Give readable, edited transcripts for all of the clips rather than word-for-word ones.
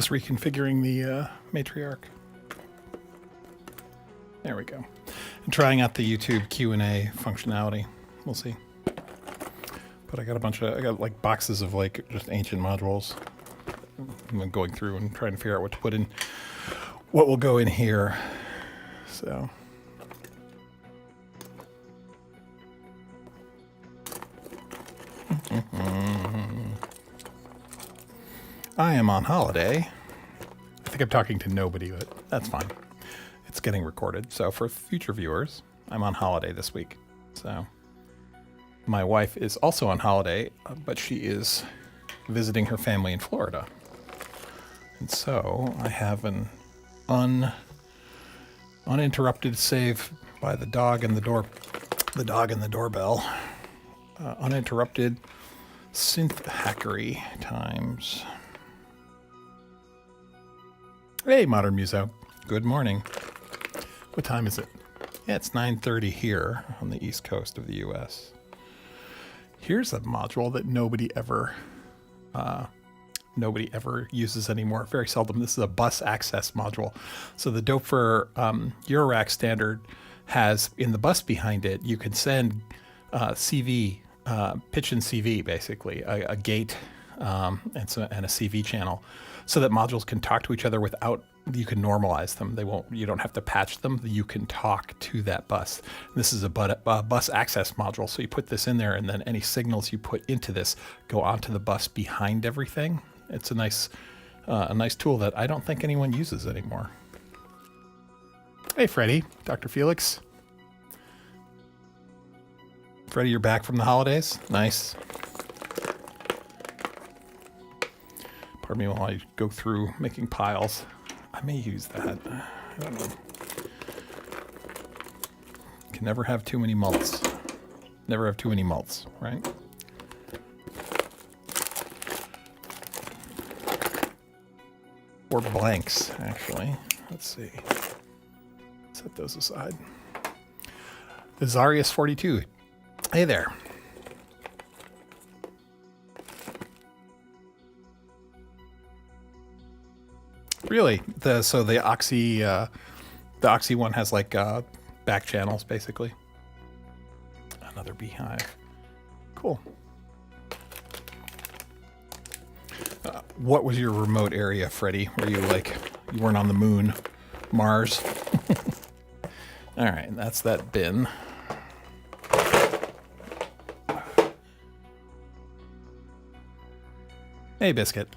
Just reconfiguring the Matriarch. There we go. And trying out the YouTube Q&A functionality. We'll see. But I got like boxes of like just ancient modules. I'm going through and trying to figure out what to put in, what will go in here. So. I am on holiday. I think I'm talking to nobody, but that's fine. It's getting recorded. So for future viewers, I'm on holiday this week. So my wife is also on holiday, but she is visiting her family in Florida. And so I have an uninterrupted save by the dog and the doorbell. Uninterrupted synth hackery times. Hey, Modern Muso. Good morning. What time is it? Yeah, it's 9:30 here on the East Coast of the U.S. Here's a module that nobody ever uses anymore. Very seldom. This is a bus access module. So the Doper Eurorack standard has in the bus behind it, you can send CV, pitch and CV, basically, a gate and a CV channel, so that modules can talk to each other without, you can normalize them. You don't have to patch them. You can talk to that bus. This is a bus access module. So you put this in there, and then any signals you put into this go onto the bus behind everything. It's a nice tool that I don't think anyone uses anymore. Hey, Freddie, Dr. Felix. Freddie, you're back from the holidays? Nice. Pardon me while I go through making piles. I may use that. I don't know. Can never have too many mults. Never have too many mults, right? Or blanks, actually. Let's see. Set those aside. Azarius42. Hey there. Really? So the Oxy one has like back channels, basically. Another beehive. Cool. What was your remote area, Freddie? Were you you weren't on the moon, Mars? All right, that's that bin. Hey, Biscuit.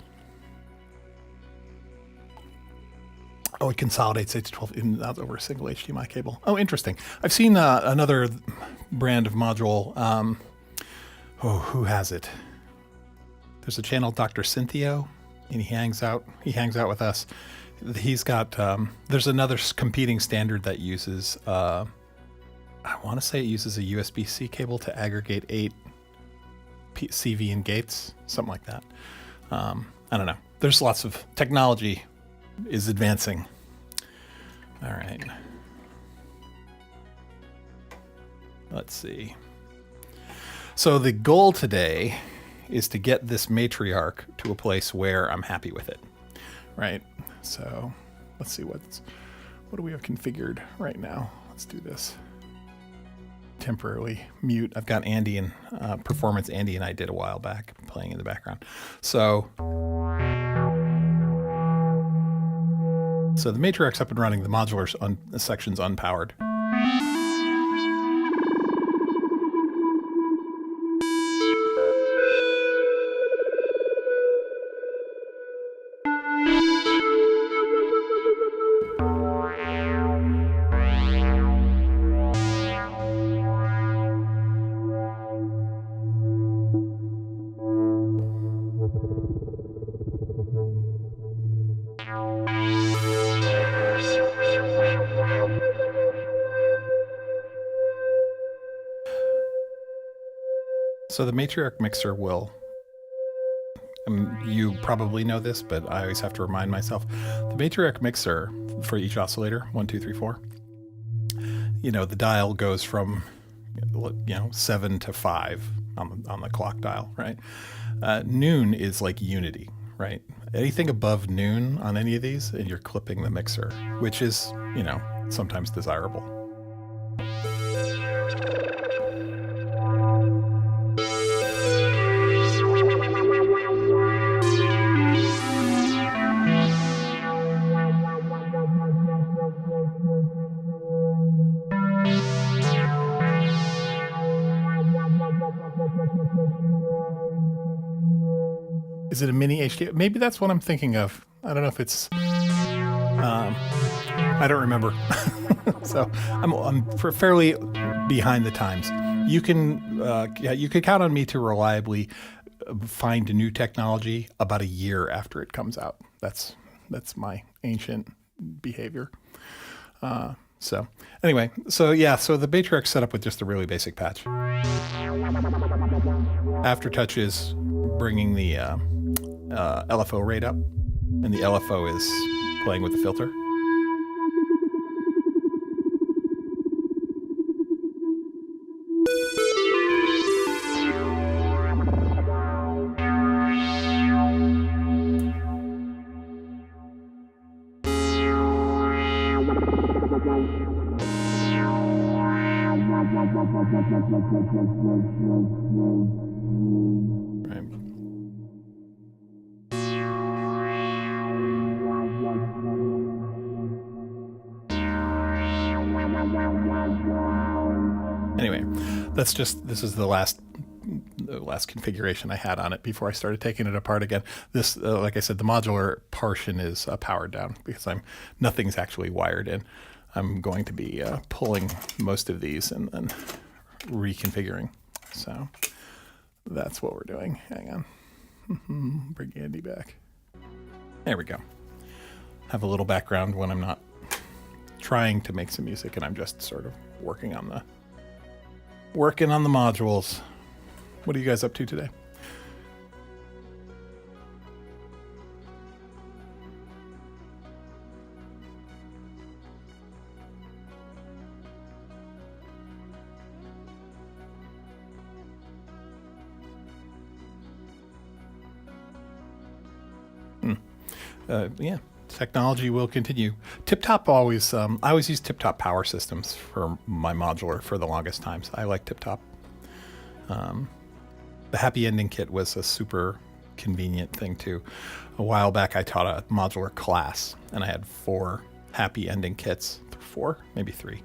Oh, it consolidates 8 to 12 not over a single HDMI cable. Oh, interesting. I've seen another brand of module. Who has it? There's a channel, Dr. Cynthio, and he hangs out with us. He's got, there's another competing standard that uses, I want to say it uses a USB-C cable to aggregate 8 CV and gates, something like that. I don't know. There's lots of technology is advancing. All right. Let's see. So the goal today is to get this matriarch to a place where I'm happy with it, right? So let's see what do we have configured right now. Let's do this. Temporarily mute. I've got Andy and performance Andy and I did a while back playing in the background. So the matriarch's up and running. The modular section's unpowered. So the matriarch mixer will, you probably know this, but I always have to remind myself, the matriarch mixer for each oscillator, 1, 2, 3, 4, the dial goes from, 7 to 5 on the clock dial, right? Noon is like unity, right? Anything above noon on any of these, and you're clipping the mixer, which is, sometimes desirable. Is it a mini HD? Maybe that's what I'm thinking of. I don't know if it's. I don't remember. So I'm fairly behind the times. You can count on me to reliably find new technology about a year after it comes out. That's my ancient behavior. So anyway, so the Matriarch's set up with just a really basic patch. Aftertouch is bringing the LFO rate up, and the LFO is playing with the filter. Anyway, this is the last configuration I had on it before I started taking it apart again. This, like I said, the modular portion is powered down because nothing's actually wired in. I'm going to be pulling most of these and then reconfiguring. So that's what we're doing. Hang on. Bring Andy back. There we go. Have a little background when I'm not trying to make some music and I'm just sort of working on the modules. What are you guys up to today? Yeah, technology will continue. TipTop always, I always use TipTop power systems for my modular for the longest times. I like TipTop. The happy ending kit was a super convenient thing too. A while back I taught a modular class and I had 4 happy ending kits, 4, maybe 3.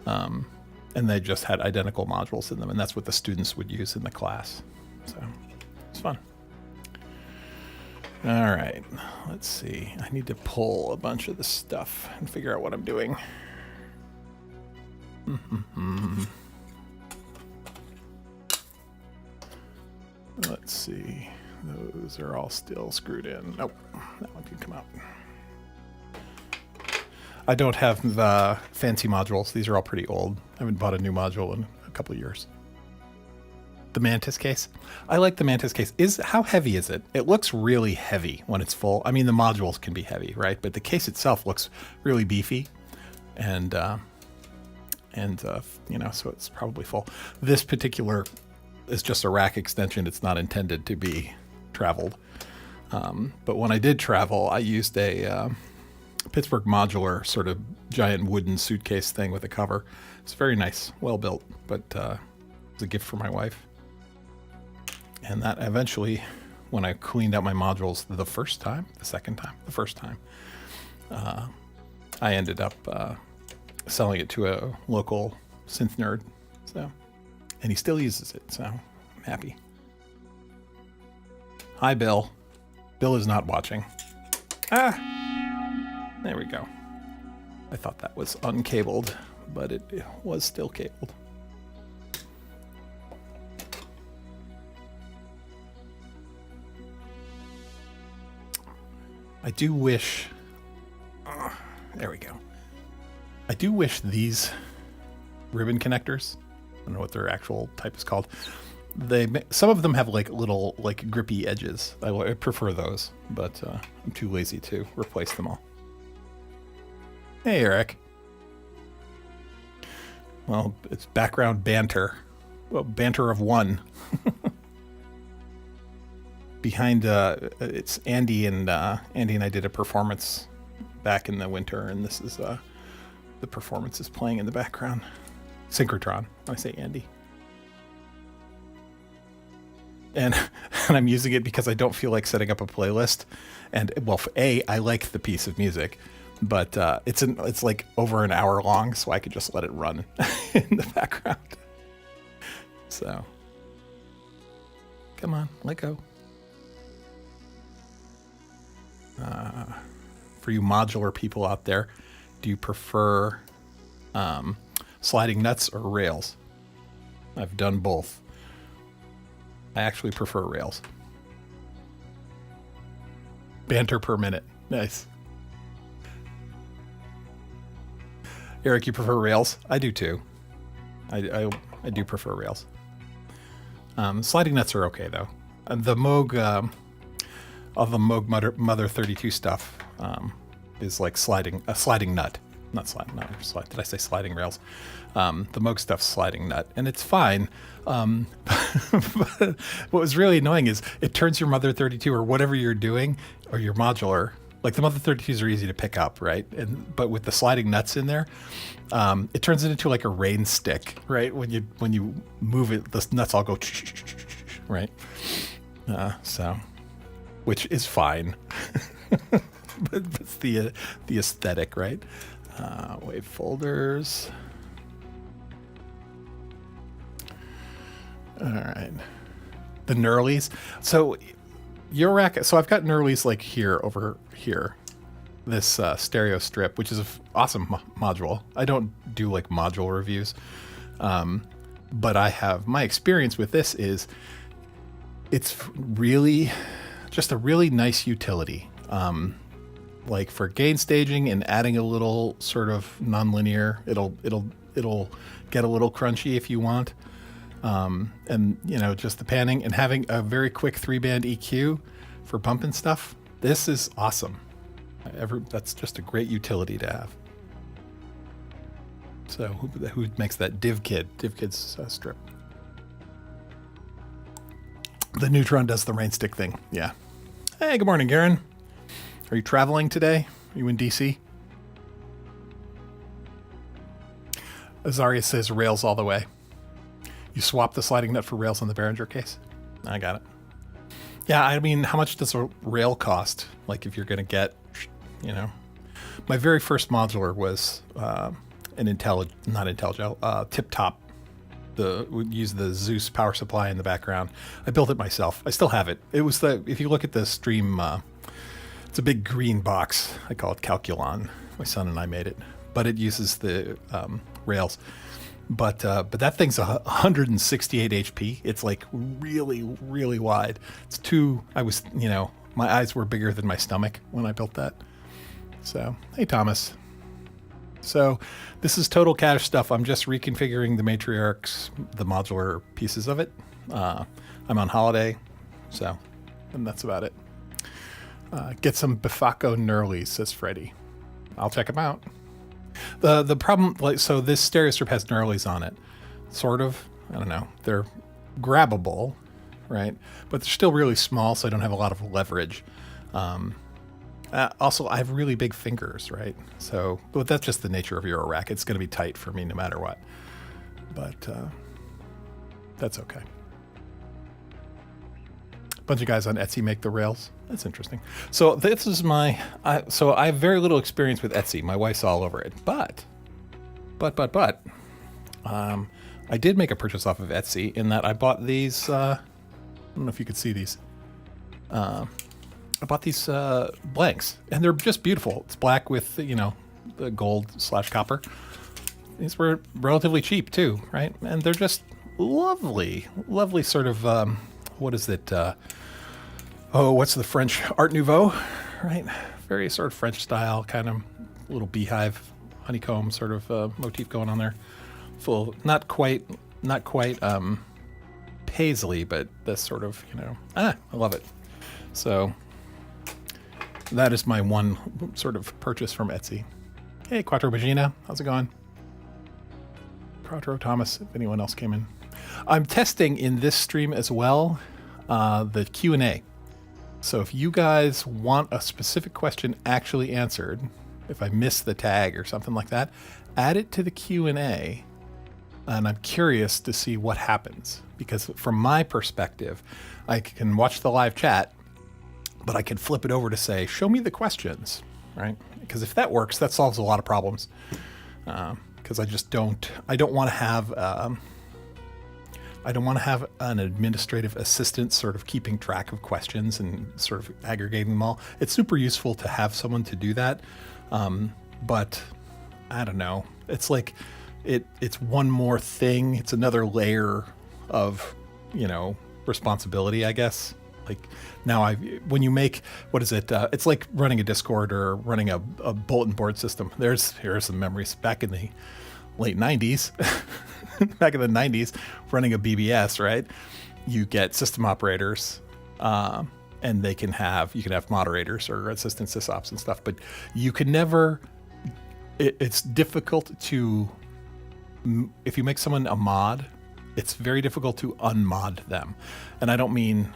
And they just had identical modules in them, and that's what the students would use in the class. So it's fun. All right, let's see. I need to pull a bunch of this stuff and figure out what I'm doing. Let's see. Those are all still screwed in. Nope, that one can come out. I don't have the fancy modules. These are all pretty old. I haven't bought a new module in a couple of years. The Mantis case. I like the Mantis case. How heavy is it? It looks really heavy when it's full. I mean, the modules can be heavy, right? But the case itself looks really beefy, and so it's probably full. This particular is just a rack extension. It's not intended to be traveled. But when I did travel, I used a Pittsburgh modular sort of giant wooden suitcase thing with a cover. It's very nice, well built, but it's a gift for my wife. And that eventually, when I cleaned out my modules the first time, I ended up selling it to a local synth nerd. So, and he still uses it, so I'm happy. Hi, Bill. Bill is not watching. There we go. I thought that was uncabled, but it was still cabled. I do wish... there we go. I do wish these ribbon connectors, I don't know what their actual type is called, some of them have like little grippy edges. I prefer those, but I'm too lazy to replace them all. Hey, Eric. Well, it's background banter. Well, banter of one. behind it's Andy and I did a performance back in the winter, and this is the performance is playing in the background. Synchrotron, when I say Andy. And I'm using it because I don't feel like setting up a playlist. And well, I like the piece of music, but it's like over an hour long, so I could just let it run in the background. So, come on, let go. For you modular people out there, do you prefer sliding nuts or rails? I've done both. I actually prefer rails. Banter per minute. Nice. Eric, you prefer rails? I do too. I do prefer rails. Sliding nuts are okay though. The Moog, all the Moog Mother 32 stuff is like a sliding nut. Not sliding, no, did I say sliding rails? The Moog stuff's sliding nut, and it's fine. But what was really annoying is it turns your Mother 32 or whatever you're doing, or your modular, like the Mother 32s are easy to pick up, right? But with the sliding nuts in there, it turns it into like a rain stick, right? When you move it, the nuts all go, right? So, which is fine. But it's the aesthetic, right? Wave folders. All right. The knurlies. So your rack. So I've got knurlies like here, over here. This stereo strip, which is an awesome module. I don't do like module reviews, but I have my experience with this is it's really just a really nice utility. Like for gain staging and adding a little sort of nonlinear, it'll get a little crunchy if you want. And just the panning and having a very quick 3-band EQ for bumping stuff. This is awesome. That's just a great utility to have. So who makes that DivKid's strip? The Neutron does the rain stick thing. Yeah. Hey, good morning, Garen. Are you traveling today? Are you in DC? Azaria says rails all the way. You swap the sliding nut for rails on the Behringer case? I got it. Yeah, I mean, how much does a rail cost? Like if you're going to get, my very first modular was Tip Top. We use the Zeus power supply in the background. I built it myself. I still have it. It was if you look at the stream, it's a big green box. I call it Calculon. My son and I made it, but it uses the rails. But that thing's 168 HP. It's like really, really wide. It's my eyes were bigger than my stomach when I built that. So, hey, Thomas. So this is total cache stuff. I'm just reconfiguring the matriarchs, the modular pieces of it. I'm on holiday, and that's about it. Get some Bifaco knurlies, says Freddie. I'll check them out. The problem, this stereo strip has knurlies on it. Sort of. I don't know. They're grabbable, right? But they're still really small, so I don't have a lot of leverage. Also, I have really big fingers, right? So, but that's just the nature of Euro rack. It's going to be tight for me no matter what. But that's okay. A bunch of guys on Etsy make the rails. That's interesting. So this is I have very little experience with Etsy. My wife's all over it. But, I did make a purchase off of Etsy in that I bought these. I don't know if you could see these. I bought these blanks, and they're just beautiful. It's black with the gold/copper. These were relatively cheap too, right? And they're just lovely sort of what is it? What's the French Art Nouveau, right? Very sort of French style, kind of little beehive, honeycomb sort of motif going on there. Full, not quite paisley, but this sort of I love it. So that is my one sort of purchase from Etsy. Hey, Quattro Magina, how's it going? Quattro Thomas, if anyone else came in. I'm testing in this stream as well the Q&A. So if you guys want a specific question actually answered, if I miss the tag or something like that, add it to the Q&A, and I'm curious to see what happens. Because from my perspective, I can watch the live chat, but I can flip it over to say, show me the questions, right? Because if that works, that solves a lot of problems. Because I don't want to have an administrative assistant sort of keeping track of questions and sort of aggregating them all. It's super useful to have someone to do that. But I don't know. It's like it's one more thing. It's another layer of, responsibility, I guess. Like now when you make, what is it? It's like running a Discord or running a bulletin board system. Here are some memories back in the late 90s. Back in the 90s, running a BBS, right? You get system operators, and you can have moderators or assistant sysops and stuff, but you can never, it's difficult to, if you make someone a mod, it's very difficult to unmod them. And I don't mean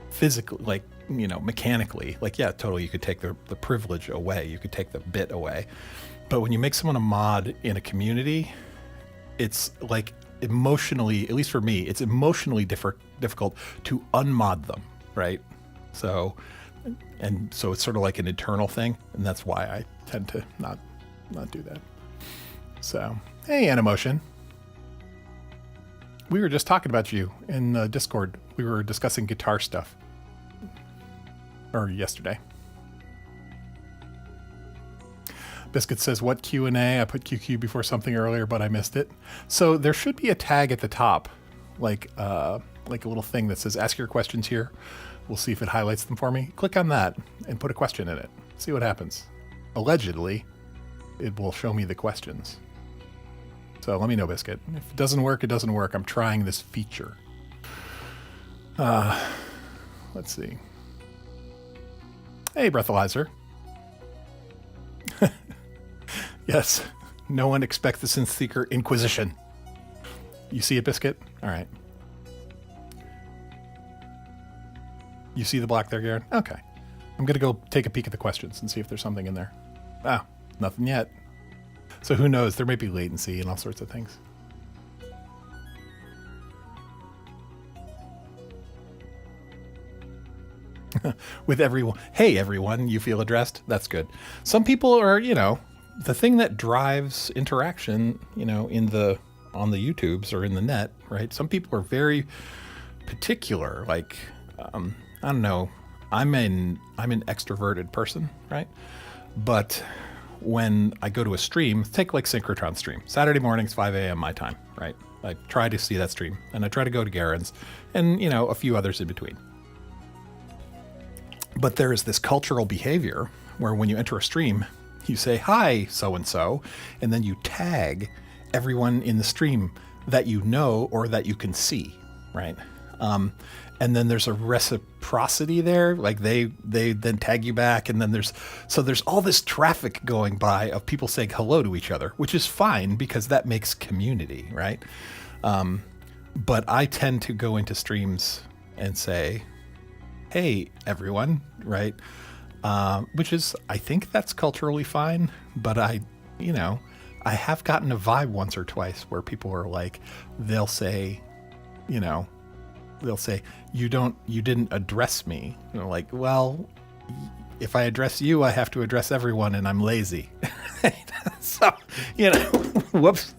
physically, like, mechanically, like, yeah, totally. You could take the privilege away. You could take the bit away. But when you make someone a mod in a community, it's like emotionally, at least for me, it's emotionally difficult to unmod them, right? So it's sort of like an internal thing, and that's why I tend to not do that. So, hey, Animotion. We were just talking about you in Discord. We were discussing guitar stuff. Or yesterday. Biscuit says, what Q&A? I put QQ before something earlier, but I missed it. So there should be a tag at the top, like a little thing that says, ask your questions here. We'll see if it highlights them for me. Click on that and put a question in it. See what happens. Allegedly, it will show me the questions. So let me know, Biscuit. If it doesn't work, it doesn't work. I'm trying this feature. Let's see. Hey, Breathalyzer. Yes, no one expects the Synth Seeker Inquisition. You see it, Biscuit? All right. You see the block there, Garen? Okay. I'm going to go take a peek at the questions and see if there's something in there. Ah, nothing yet. So who knows? There may be latency and all sorts of things. With everyone. Hey, everyone, you feel addressed? That's good. Some people are, the thing that drives interaction, on the YouTubes or in the net, right? Some people are very particular. Like, I don't know. I'm an extroverted person, right? But when I go to a stream, take like Synchrotron stream, Saturday mornings, 5 a.m. my time, right? I try to see that stream, and I try to go to Garen's and, a few others in between. But there is this cultural behavior where when you enter a stream, you say, hi, so-and-so, and then you tag everyone in the stream that you know or that you can see, right? And then there's a reciprocity there, like they then tag you back, and then there's all this traffic going by of people saying hello to each other, which is fine because that makes community, right? But I tend to go into streams and say, hey, everyone, right? Which is, I think that's culturally fine, but I have gotten a vibe once or twice where people are like, they'll say, you didn't address me. Like, well, if I address you, I have to address everyone, and I'm lazy. So, whoops,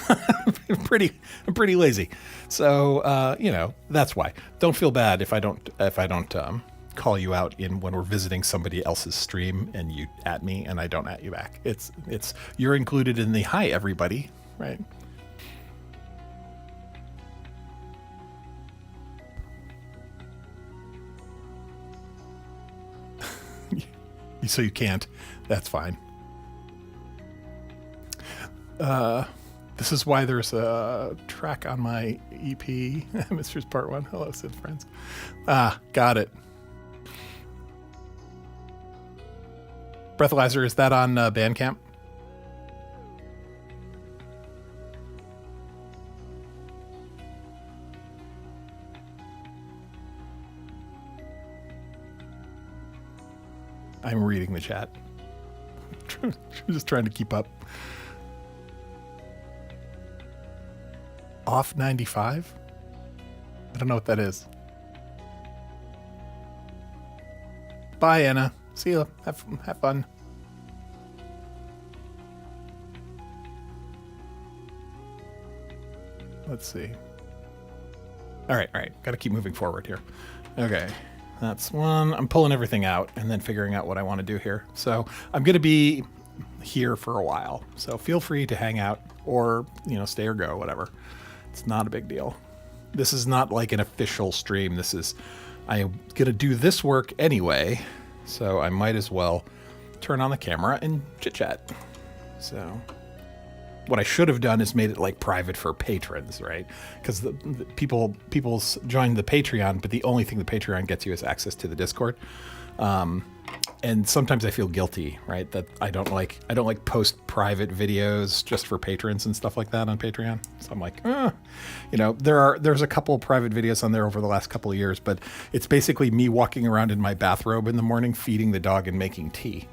I'm pretty lazy. So, that's why. Don't feel bad if I don't call you out when we're visiting somebody else's stream and you at me and I don't at you back. It's you're included in the hi everybody, right? So you can't. That's fine. This is why there's a track on my EP, Mysteries Part 1. Hello, Sid friends. Got it. Breathalyzer, is that on Bandcamp? I'm reading the chat. I'm just trying to keep up. Off 95? I don't know what that is. Bye, Anna. See you. Have fun. Let's see. All right. Got to keep moving forward here. Okay. That's one. I'm pulling everything out and then figuring out what I want to do here. So I'm going to be here for a while. So feel free to hang out or, stay or go, whatever. It's not a big deal. This is not like an official stream. I'm going to do this work anyway. So I might as well turn on the camera and chit chat. So what I should have done is made it like private for patrons, right? Because the people join the Patreon, but the only thing the Patreon gets you is access to the Discord. And sometimes I feel guilty, right? That I don't like post private videos just for patrons and stuff like that on Patreon. So I'm like, there's a couple of private videos on there over the last couple of years, but it's basically me walking around in my bathrobe in the morning, feeding the dog and making tea.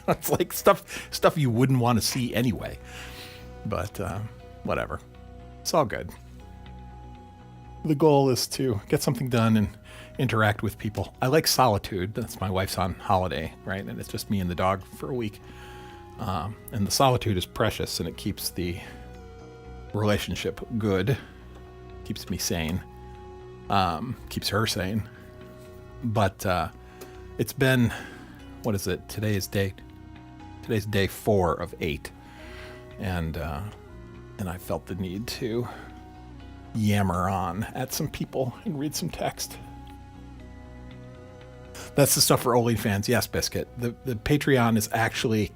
It's like stuff you wouldn't want to see anyway. But whatever. It's all good. The goal is to get something done and interact with people. I like solitude. That's my wife's on holiday, right? And it's just me and the dog for a week. And the solitude is precious, and it keeps the relationship good. Keeps me sane. Keeps her sane. But it's been, what is it? Today's day 4 of 8. And I felt the need to yammer on at some people and read some text. That's the stuff for OnlyFans. Yes, Biscuit. The Patreon is actually,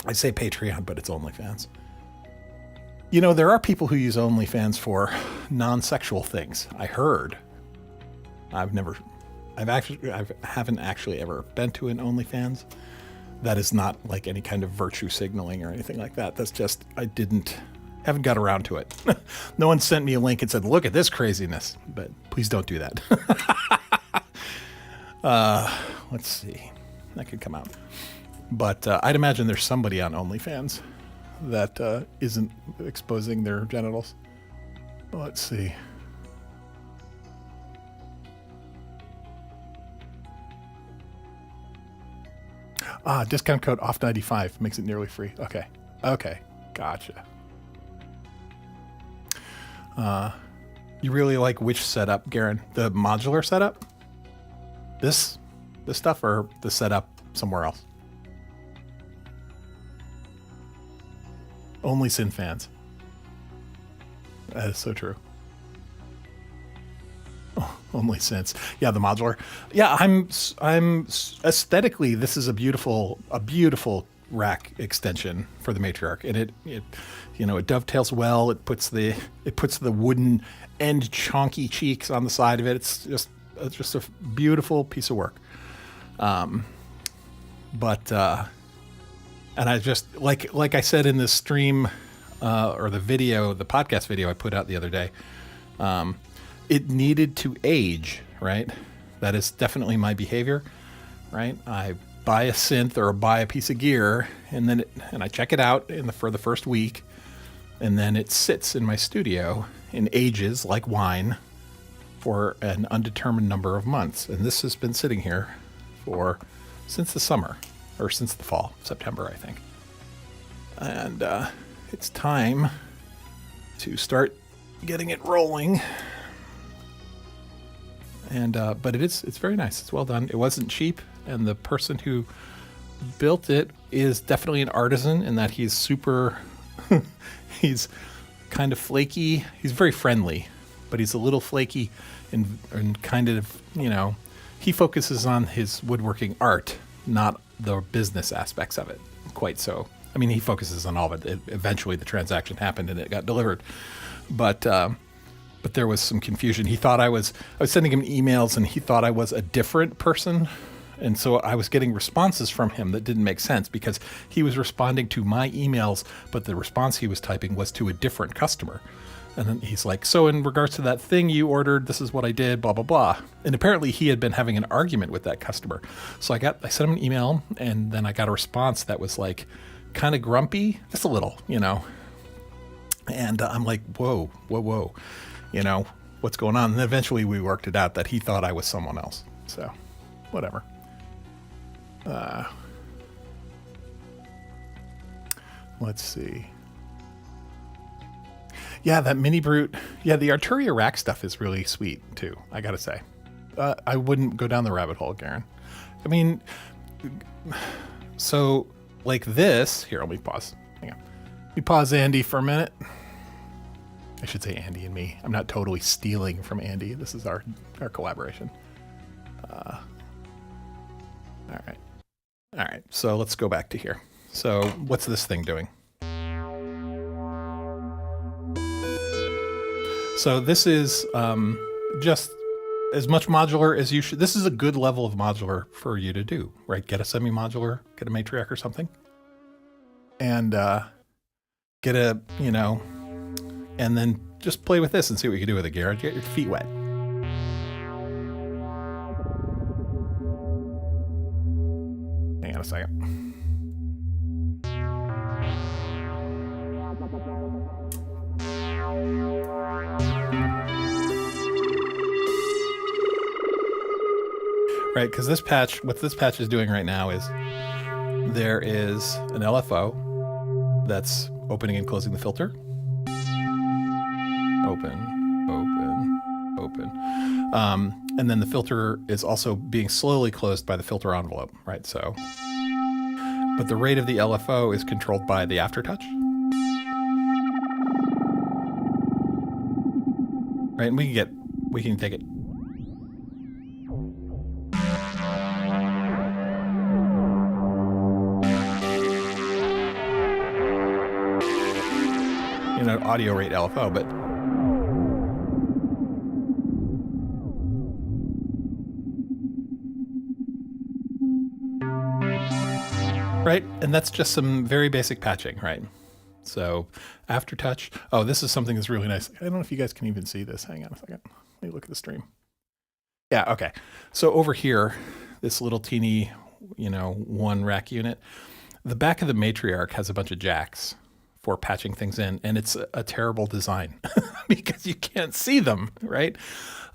I say Patreon, but it's OnlyFans. There are people who use OnlyFans for non-sexual things. I heard. I haven't actually ever been to an OnlyFans. That is not like any kind of virtue signaling or anything like that. That's just, haven't got around to it. No one sent me a link and said, look at this craziness, but please don't do that. Let's see. That could come out. But I'd imagine there's somebody on OnlyFans that isn't exposing their genitals. Let's see. Discount code OFF95 makes it nearly free. Okay. Gotcha. You really like which setup, Garen? The modular setup? This stuff, or the setup somewhere else? Only Synth fans. That is so true. Oh, only Synths. Yeah, the modular. Yeah, I'm aesthetically, this is a beautiful rack extension for the Matriarch, and it dovetails well. It puts the wooden end chonky cheeks on the side of it. It's just a beautiful piece of work. And I just like I said in the stream or the podcast video I put out the other day, it needed to age, right? That is definitely my behavior, right? I buy a synth or buy a piece of gear, and I check it out for the first week, and then it sits in my studio and ages like wine for an undetermined number of months. And this has been sitting here since the summer, or since the fall, September, I think. And it's time to start getting it rolling. And but it's very nice. It's well done. It wasn't cheap, and the person who built it is definitely an artisan in that he's super. He's kind of flaky. He's very friendly, but he's a little flaky and kind of, he focuses on his woodworking art, not the business aspects of it quite so. I mean, he focuses on all of it. Eventually the transaction happened and it got delivered. But there was some confusion. He thought I was sending him emails, and he thought I was a different person. And so I was getting responses from him that didn't make sense because he was responding to my emails, but the response he was typing was to a different customer. And then he's like, so in regards to that thing you ordered, this is what I did, blah, blah, blah. And apparently he had been having an argument with that customer. So I sent him an email, and then I got a response that was like kind of grumpy, just a little, you know. And I'm like, whoa, you know, what's going on? And eventually we worked it out that he thought I was someone else. So whatever. Let's see. Yeah, that mini brute. Yeah, the Arturia rack stuff is really sweet too, I gotta say. I wouldn't go down the rabbit hole, Garen. I mean, so like this. Here, let me pause. Hang on. Let me pause Andy for a minute. I should say Andy and me. I'm not totally stealing from Andy. This is our collaboration. All right. So let's go back to here. So what's this thing doing? So this is just as much modular as you should. This is a good level of modular for you to do, right? Get a semi-modular, get a matriarch or something, and get a, you know, and then just play with this and see what you can do with it, Garrett. Get your feet wet. Hang on a second. Right, because this patch, what this patch is doing right now is there is an LFO that's opening and closing the filter. Open. And then the filter is also being slowly closed by the filter envelope, right? So, but the rate of the LFO is controlled by the aftertouch. Right, and we can take it. You know, audio rate LFO, but right, and that's just some very basic patching, right? So aftertouch. Oh, this is something that's really nice. I don't know if you guys can even see this. Hang on a second. Let me look at the stream. Yeah, okay. So over here, this little teeny, you know, one rack unit, the back of the Matriarch has a bunch of jacks for patching things in, and it's a terrible design because you can't see them, right?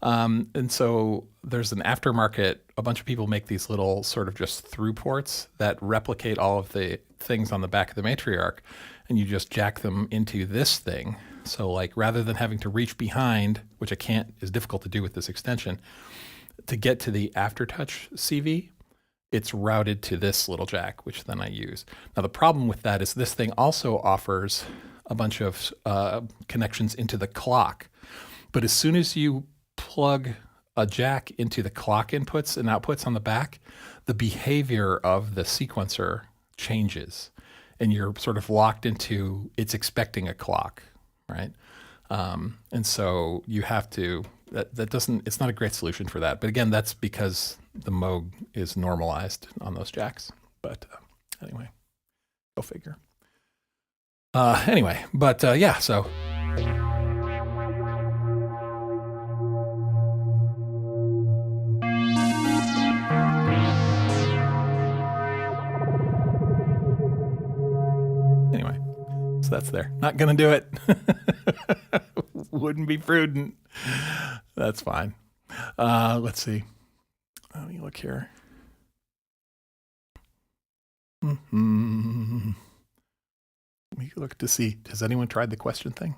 And so there's an aftermarket, a bunch of people make these little sort of just through ports that replicate all of the things on the back of the Matriarch, and you just jack them into this thing. So like rather than having to reach behind, which is difficult to do with this extension, to get to the aftertouch CV, it's routed to this little jack, which then I use. Now the problem with that is this thing also offers a bunch of connections into the clock. But as soon as you plug a jack into the clock inputs and outputs on the back, the behavior of the sequencer changes, and you're sort of locked into it's expecting a clock, right? And so you have to, it's not a great solution for that. But again, that's because the Moog is normalized on those jacks. But anyway, go figure. Yeah, so. Anyway, so that's there. Not going to do it. Wouldn't be prudent. That's fine. Let's see. Let me look here. Let me look to see. Has anyone tried the question thing?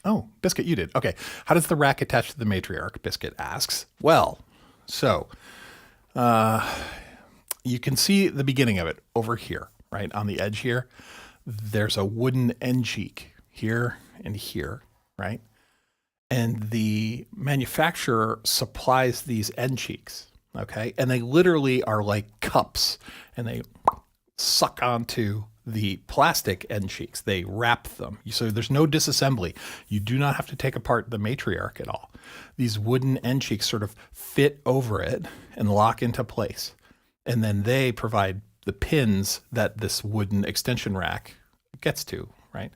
Oh, Biscuit, you did. Okay. How does the rack attach to the Matriarch? Biscuit asks. Well, so you can see the beginning of it over here, right? On the edge here, there's a wooden end cheek here and here, right? And the manufacturer supplies these end cheeks, okay? And they literally are like cups, and they suck onto the plastic end cheeks. They wrap them. So there's no disassembly. You do not have to take apart the Matriarch at all. These wooden end cheeks sort of fit over it and lock into place. And then they provide the pins that this wooden extension rack gets to, right?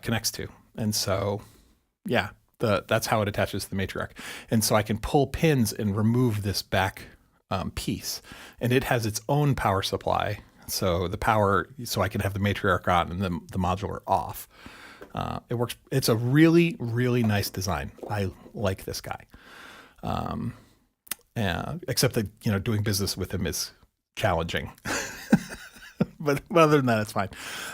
connects to. And so, yeah, that's how it attaches to the Matriarch. And so I can pull pins and remove this back piece. And it has its own power supply. So so I can have the Matriarch on and the modular off. It works. It's a really, really nice design. I like this guy. Except that, doing business with him is challenging. But other than that, it's fine.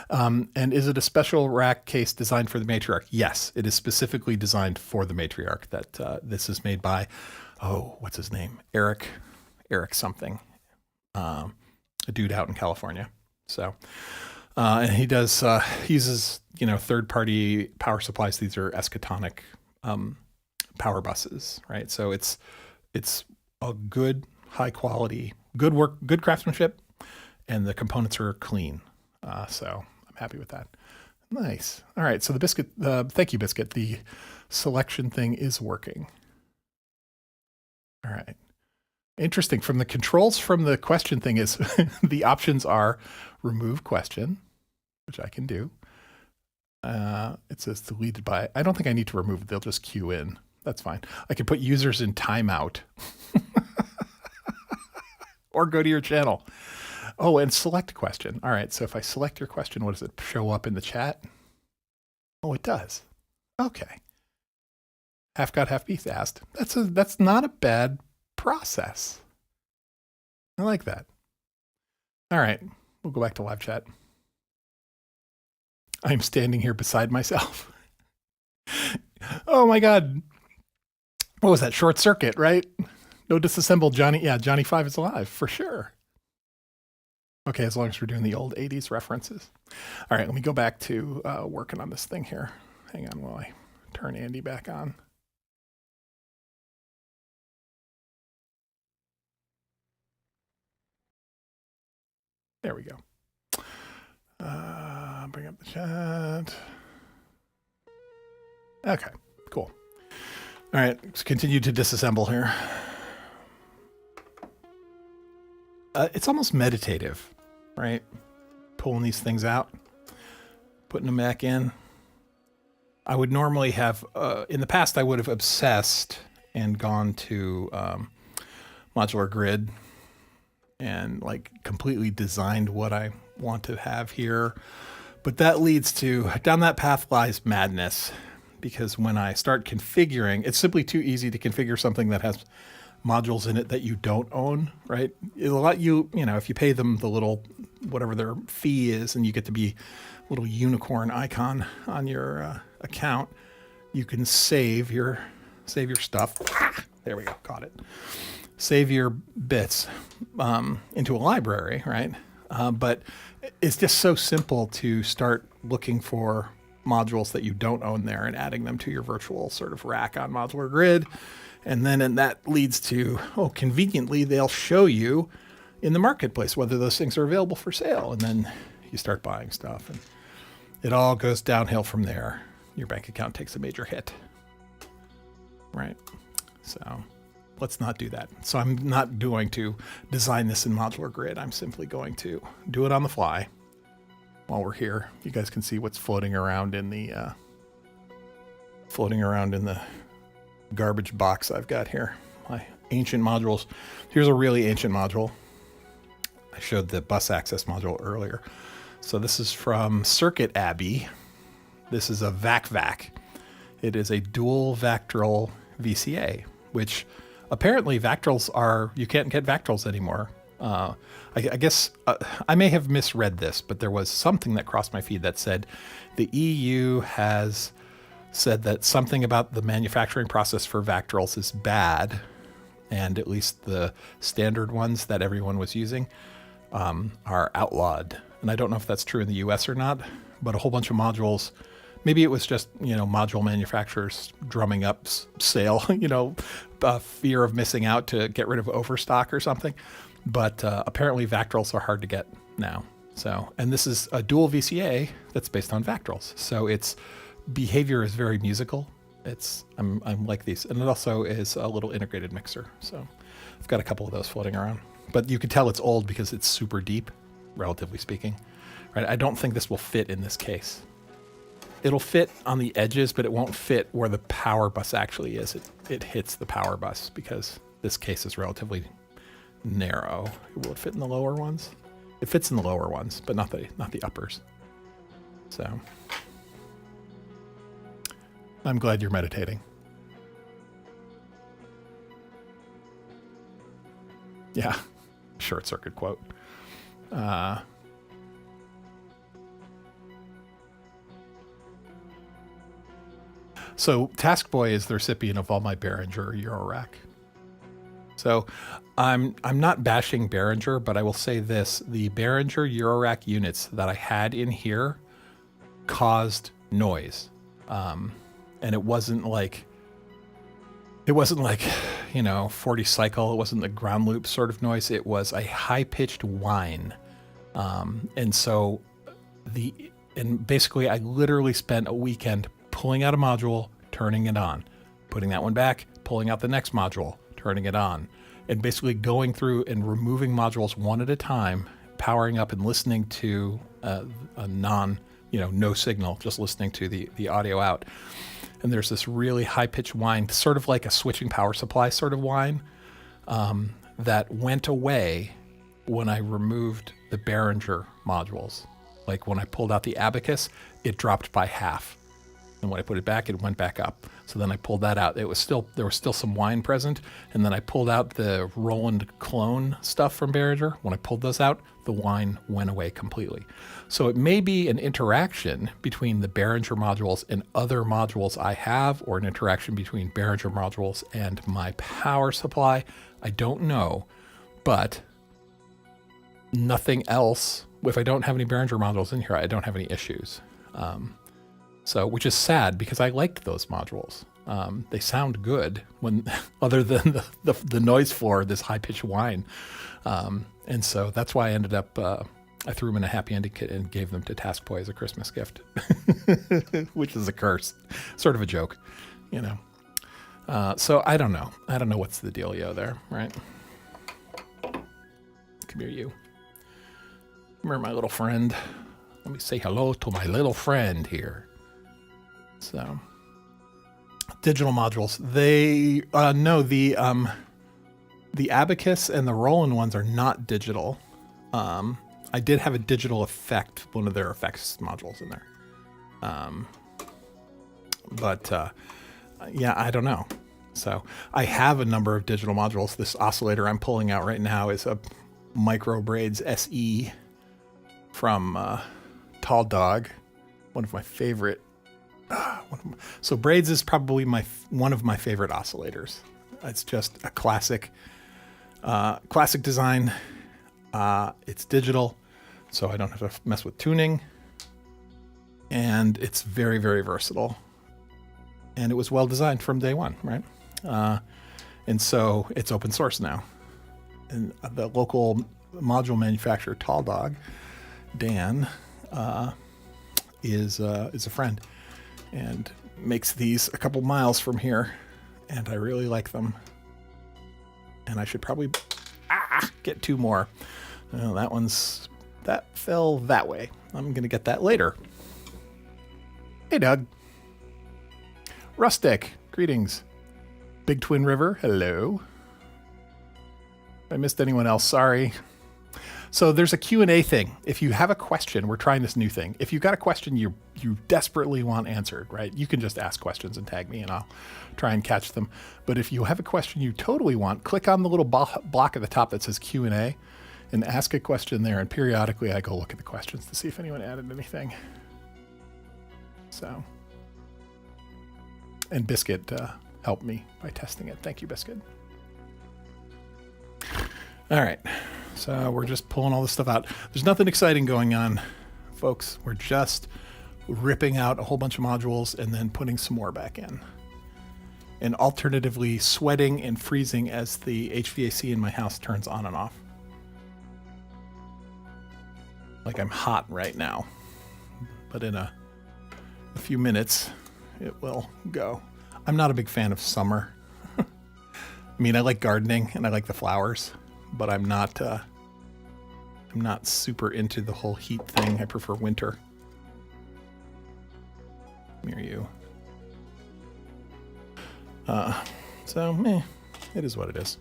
And is it a special rack case designed for the Matriarch? Yes, it is specifically designed for the Matriarch. That this is made by, what's his name? Eric something, a dude out in California. So, and he uses third-party power supplies. These are Escatonic power buses, right? So it's a good, high quality, good work, good craftsmanship. And the components are clean. So I'm happy with that. Nice. All right. So the Biscuit, thank you, Biscuit. The selection thing is working. All right. Interesting. From the controls from the question thing is the options are remove question, which I can do. It says deleted by, I don't think I need to remove it. They'll just queue in. That's fine. I can put users in timeout or go to your channel. Oh, and select question. All right, so if I select your question, what does it show up in the chat? Oh, it does. Okay. Half God, half beast asked. That's not a bad process. I like that. All right, we'll go back to live chat. I'm standing here beside myself. Oh my God. What was that? Short circuit, right? No disassemble, Johnny. Yeah, Johnny 5 is alive for sure. Okay, as long as we're doing the old 80s references. All right, let me go back to working on this thing here. Hang on while I turn Andy back on. There we go. Bring up the chat. Okay, cool. All right, let's continue to disassemble here. It's almost meditative, right? Pulling these things out, putting them back in. I would normally have, in the past, I would have obsessed and gone to Modular Grid and like completely designed what I want to have here. But that leads to, down that path lies madness, because when I start configuring, it's simply too easy to configure something that has modules in it that you don't own, right? It'll let you, if you pay them the little, whatever their fee is, and you get to be a little unicorn icon on your account, you can save your stuff. There we go, got it. Save your bits into a library, right? But it's just so simple to start looking for modules that you don't own there and adding them to your virtual sort of rack on Modular Grid. And that leads to, conveniently, they'll show you in the marketplace whether those things are available for sale. And then you start buying stuff, and it all goes downhill from there. Your bank account takes a major hit, right? So let's not do that. So I'm not going to design this in Modular Grid. I'm simply going to do it on the fly while we're here. You guys can see what's floating around in the garbage box I've got here. My ancient modules. Here's a really ancient module. I showed the bus access module earlier. So this is from Circuit Abbey. This is a VAC-VAC. It is a dual Vactral VCA, which apparently Vactrals you can't get Vactrals anymore. I guess I may have misread this, but there was something that crossed my feed that said the EU has said that something about the manufacturing process for Vactrals is bad, and at least the standard ones that everyone was using are outlawed. And I don't know if that's true in the US or not, but a whole bunch of modules, maybe it was just, module manufacturers drumming up sale, fear of missing out to get rid of overstock or something. But apparently Vactrals are hard to get now. So, and this is a dual VCA that's based on Vactrals. So its behavior is very musical. I'm like these. And it also is a little integrated mixer. So I've got a couple of those floating around. But you can tell it's old because it's super deep, relatively speaking. Right? I don't think this will fit in this case. it'll fit on the edges, but it won't fit where the power bus actually is. It hits the power bus because this case is relatively narrow. Will it fit in the lower ones? It fits in the lower ones, but not the uppers. So I'm glad you're meditating. Yeah, short circuit quote. So Task Boy is the recipient of all my Behringer Eurorack. So I'm not bashing Behringer, but I will say this: the Behringer Eurorack units that I had in here caused noise, and it wasn't like 40 cycle. It wasn't the ground loop sort of noise. It was a high pitched whine, and so basically I literally spent a weekend pulling out a module, turning it on, putting that one back, pulling out the next module, turning it on, and basically going through and removing modules one at a time, powering up and listening to a no signal, just listening to the audio out. And there's this really high-pitched whine, sort of like a switching power supply sort of whine, that went away when I removed the Behringer modules. Like when I pulled out the Abacus, it dropped by half. And when I put it back, it went back up. So then I pulled that out. There was still some whine present. And then I pulled out the Roland clone stuff from Behringer. When I pulled those out, the whine went away completely. So it may be an interaction between the Behringer modules and other modules I have, or an interaction between Behringer modules and my power supply. I don't know, but nothing else. If I don't have any Behringer modules in here, I don't have any issues. So, which is sad because I liked those modules. They sound good when, other than the noise floor, this high-pitched whine. And so that's why I ended up, I threw them in a happy ending kit and gave them to Task Boy as a Christmas gift, which is a curse, sort of a joke, So I don't know. I don't know what's the dealio there, right? Come here, you. Come here, my little friend. Let me say hello to my little friend here. So, digital modules. The Abacus and the Roland ones are not digital. I did have a digital effect, one of their effects modules in there. Yeah, I don't know. So I have a number of digital modules. This oscillator I'm pulling out right now is a Micro Braids SE from Tall Dog, one of my favorite. So Braids is probably one of my favorite oscillators. It's just a classic design. It's digital, so I don't have to mess with tuning, and it's very, very versatile. And it was well designed from day one, right? And so it's open source now. And the local module manufacturer, Tall Dog, Dan, is a friend and makes these a couple miles from here, and I really like them. And I should probably get two more. Oh, that fell that way. I'm gonna get that later. Hey, Doug. Rustic, greetings. Big Twin River, hello. If I missed anyone else, sorry. So there's a Q&A thing. If you have a question, we're trying this new thing. If you've got a question you desperately want answered, right? You can just ask questions and tag me and I'll try and catch them. But if you have a question you totally want, click on the little block at the top that says Q&A and ask a question there. And periodically I go look at the questions to see if anyone added anything. So, and Biscuit helped me by testing it. Thank you, Biscuit. All right. So we're just pulling all this stuff out. There's nothing exciting going on, folks. We're just ripping out a whole bunch of modules and then putting some more back in. And alternatively sweating and freezing as the HVAC in my house turns on and off. Like I'm hot right now. But in a few minutes, it will go. I'm not a big fan of summer. I mean, I like gardening and I like the flowers, but I'm not super into the whole heat thing. I prefer winter. near you. It is what it is.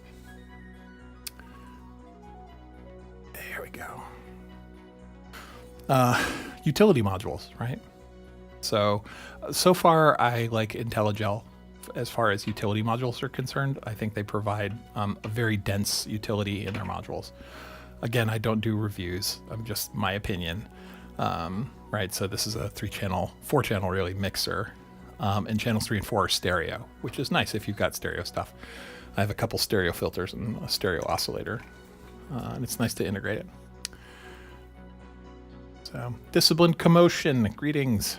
There we go. Utility modules, right? So far I like IntelliGel as far as utility modules are concerned. I think they provide a very dense utility in their modules. Again, I don't do reviews. I'm just my opinion. Right, so this is a 4-channel really mixer. And channels 3 and 4 are stereo, which is nice if you've got stereo stuff. I have a couple stereo filters and a stereo oscillator, and it's nice to integrate it. So, disciplined commotion, greetings.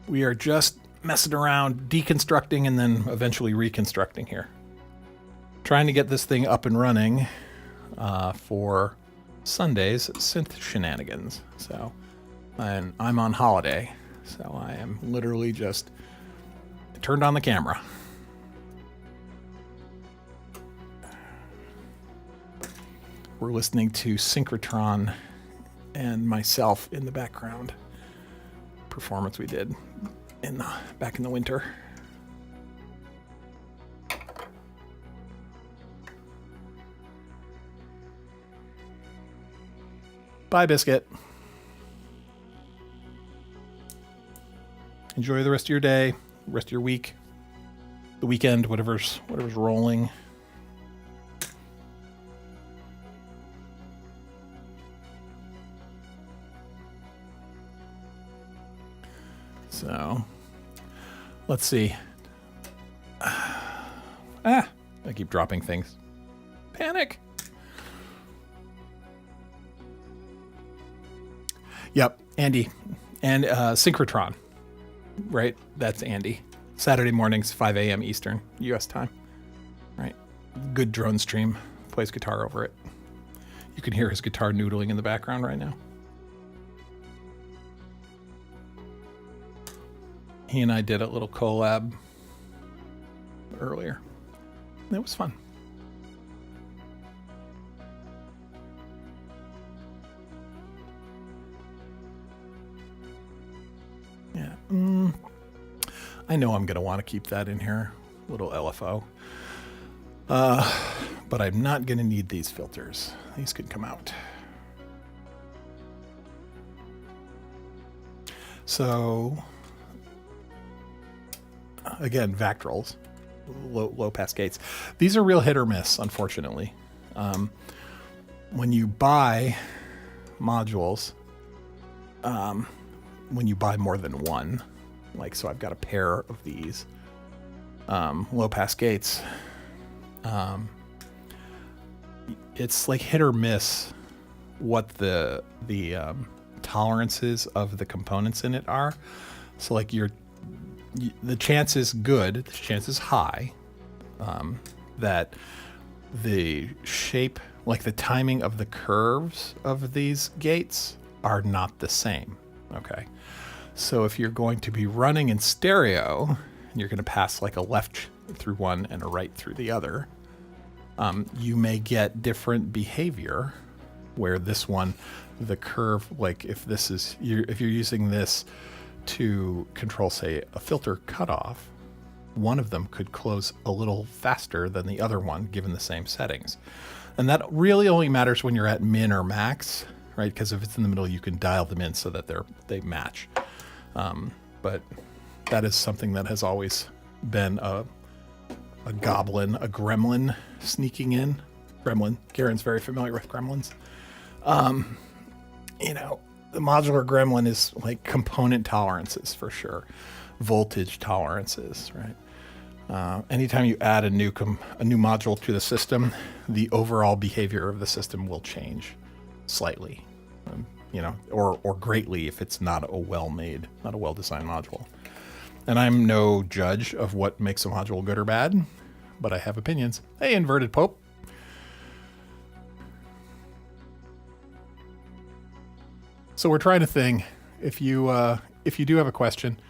We are just messing around, deconstructing, and then eventually reconstructing here. Trying to get this thing up and running for Sunday's synth shenanigans. So, and I'm on holiday, so I am literally just turned on the camera. We're listening to Synchrotron and myself in the background. Performance we did back in the winter. Bye, Biscuit. Enjoy the rest of your day, rest of your week, the weekend, whatever's rolling. So, let's see. I keep dropping things. Panic. Yep, Andy. And Synchrotron. Right? That's Andy. Saturday mornings, 5 a.m. Eastern, U.S. time. Right? Good drone stream. Plays guitar over it. You can hear his guitar noodling in the background right now. He and I did a little collab earlier. It was fun. Yeah. I know I'm going to want to keep that in here. Little LFO. But I'm not going to need these filters. These could come out. So... again, Vactrals, low pass gates. These are real hit or miss, unfortunately. When you buy modules, when you buy more than one, like so I've got a pair of these low pass gates, it's like hit or miss what the tolerances of the components in it are. So like the chance is good, the chance is high, that the shape, like the timing of the curves of these gates are not the same, okay? So if you're going to be running in stereo, and you're going to pass like a left through one and a right through the other, you may get different behavior where this one, the curve, like if you're using this to control, say, a filter cutoff, one of them could close a little faster than the other one given the same settings. And that really only matters when you're at min or max, right? Because if it's in the middle, you can dial them in so that they match. But that is something that has always been a gremlin sneaking in. Gremlin. Karen's very familiar with gremlins. The modular gremlin is like component tolerances for sure, voltage tolerances, right? Anytime you add a new module to the system, the overall behavior of the system will change slightly, or greatly if it's not a well-made, not a well-designed module. And I'm no judge of what makes a module good or bad, but I have opinions. Hey, Inverted Pope. So we're trying to think, if you do have a question,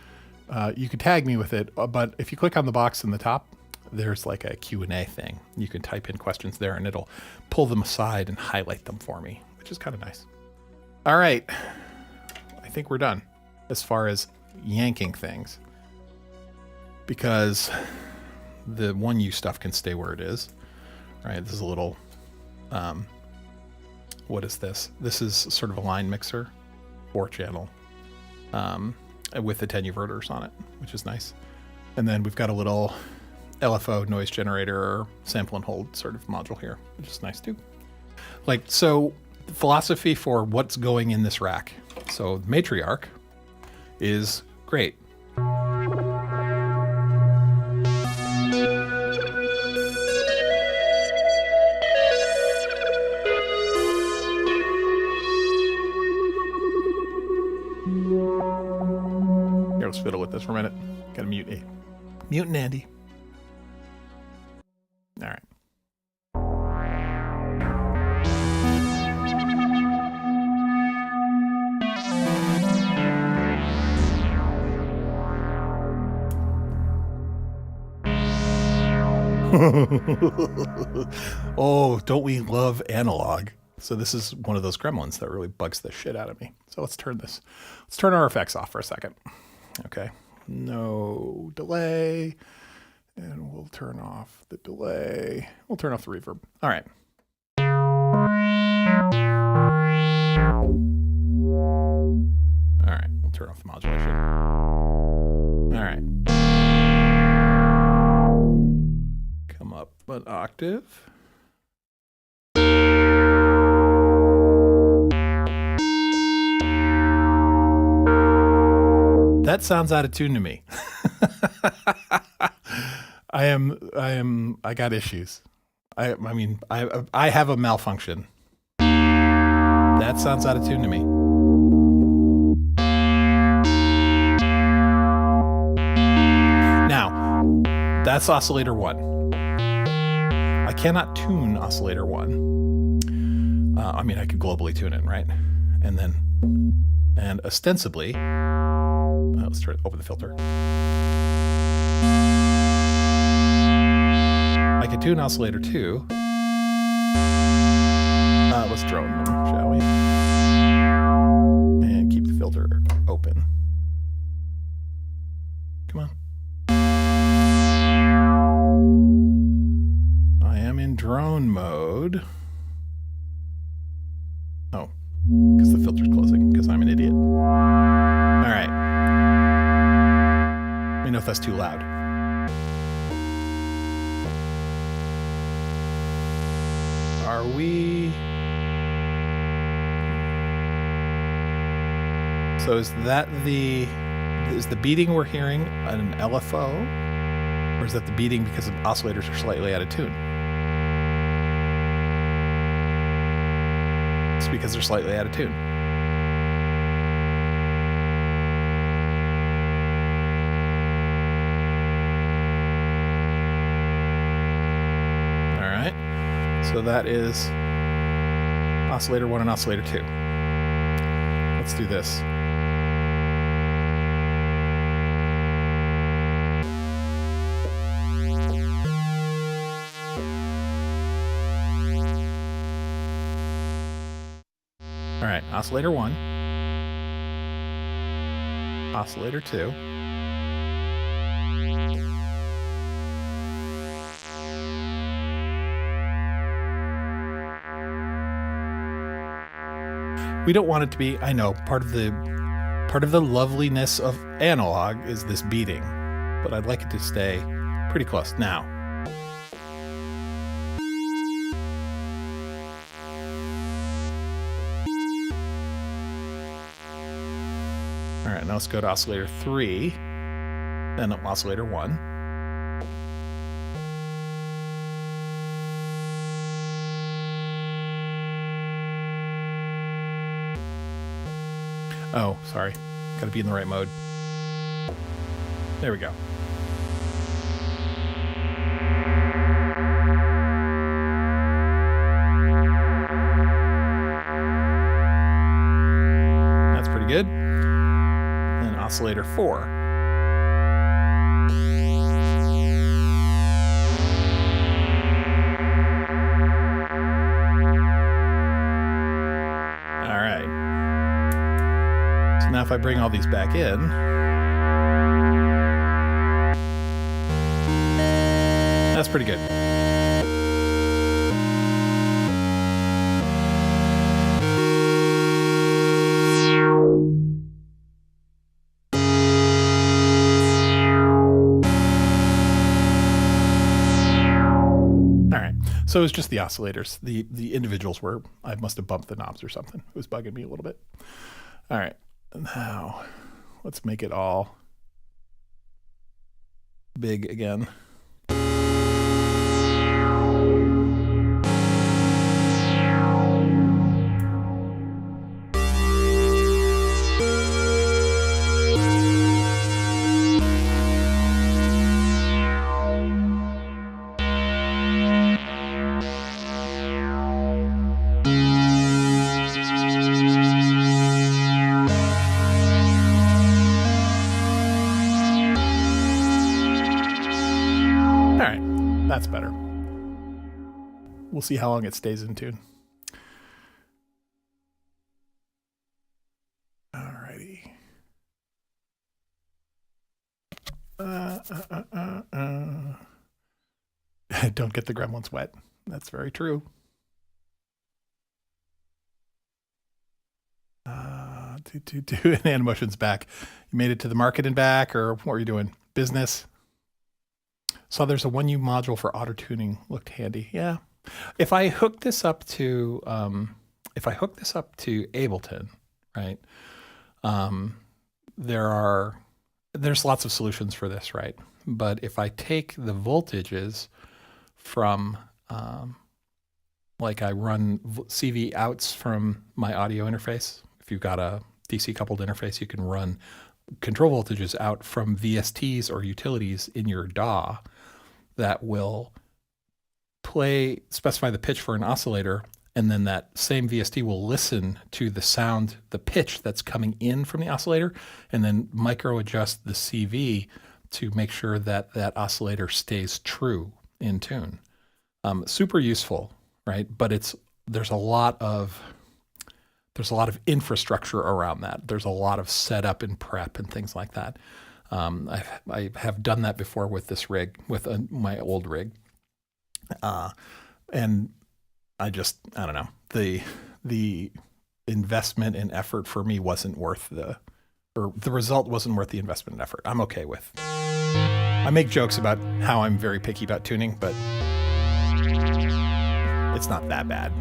you could tag me with it, but if you click on the box in the top, there's like a Q&A thing. You can type in questions there and it'll pull them aside and highlight them for me, which is kind of nice. All right. I think we're done as far as yanking things, because the 1U stuff can stay where it is, right? This is a little, what is this? This is sort of a line mixer, 4-channel, with the 10 inverters on it, which is nice. And then we've got a little LFO noise generator or sample and hold sort of module here, which is nice too. Like, so the philosophy for what's going in this rack. So Matriarch is great. Here, let's fiddle with this for a minute. Gotta mute Andy. All right. Oh, don't we love analog? So this is one of those gremlins that really bugs the shit out of me. So let's turn our effects off for a second. Okay, no delay, and we'll turn off the delay. We'll turn off the reverb. All right. All right, we'll turn off the modulation. All right. Come up an octave. That sounds out of tune to me. I got issues. I mean, I have a malfunction. That sounds out of tune to me. Now, that's oscillator 1. I cannot tune oscillator 1. I mean, I could globally tune it, right? And ostensibly, let's try to open the filter. I could tune oscillator 2. Let's drone them, shall we? And keep the filter open. Come on. I am in drone mode. Oh, because the filter's closing, because I'm an idiot. All right. Let me know if that's too loud. Are we... So is the beating we're hearing an LFO? Or is that the beating because the oscillators are slightly out of tune? It's because they're slightly out of tune. All right. So that is oscillator 1 and oscillator 2. Let's do this. All right, oscillator 1, oscillator 2, we don't want it to be, I know, part of the loveliness of analog is this beating, but I'd like it to stay pretty close. Now, all right, now let's go to oscillator 3, then oscillator 1. Oh, sorry. Got to be in the right mode. There we go. That's pretty good. And oscillator 4. All right. So now if I bring all these back in, pretty good. So it was just the oscillators. The individuals were, I must have bumped the knobs or something. It was bugging me a little bit. All right, now let's make it all big again. That's better. We'll see how long it stays in tune. Alrighty. Don't get the gremlins wet. That's very true. And Animotion's back. You made it to the market and back, or what were you doing? Business? So there's a 1U module for auto tuning. Looked handy. Yeah. If I hook this up to Ableton, right? There's lots of solutions for this, right? But if I take the voltages from like I run CV outs from my audio interface. If you've got a DC coupled interface, you can run control voltages out from VSTs or utilities in your DAW that will specify the pitch for an oscillator, and then that same VST will listen to the sound, the pitch that's coming in from the oscillator, and then micro adjust the CV to make sure that that oscillator stays true in tune. Super useful, right? But there's a lot of infrastructure around that. There's a lot of setup and prep and things like that. I have done that before with this rig, with my old rig. And I don't know, the investment and effort for me wasn't worth the result wasn't worth the investment and effort. I'm okay with. I make jokes about how I'm very picky about tuning, but it's not that bad.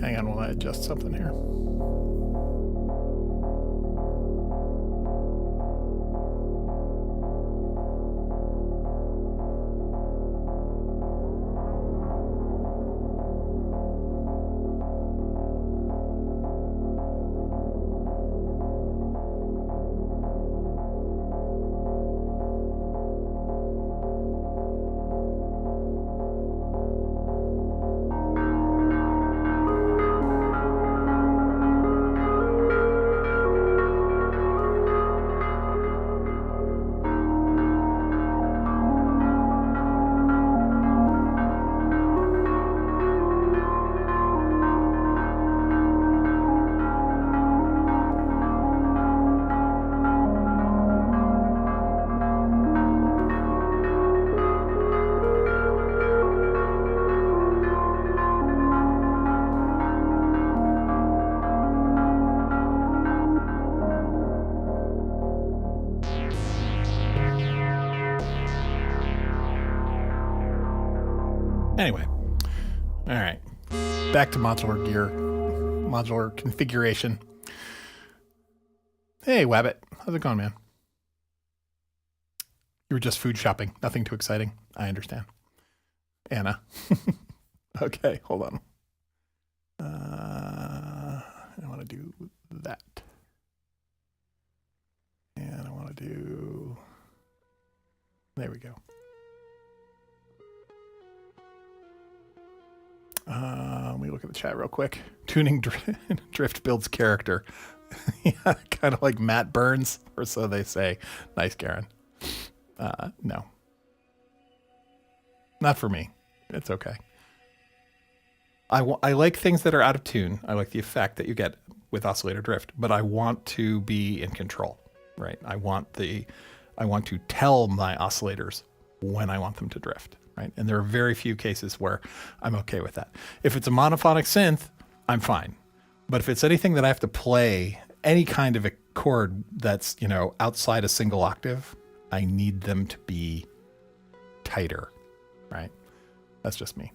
Hang on while I adjust something here. Anyway, all right, back to modular gear, modular configuration. Hey, Wabbit, how's it going, man? You were just food shopping, nothing too exciting. I understand. Anna. Okay, hold on. I want to do that. And I want to do, there we go. Let me look at the chat real quick. Tuning drift builds character. Yeah, kind of like Matt Burns, or so they say. Nice, Karen. No. Not for me. It's okay. I like things that are out of tune. I like the effect that you get with oscillator drift, but I want to be in control, right? I want to tell my oscillators when I want them to drift. Right? And there are very few cases where I'm okay with that. If it's a monophonic synth, I'm fine. But if it's anything that I have to play, any kind of a chord that's, outside a single octave, I need them to be tighter, right? That's just me.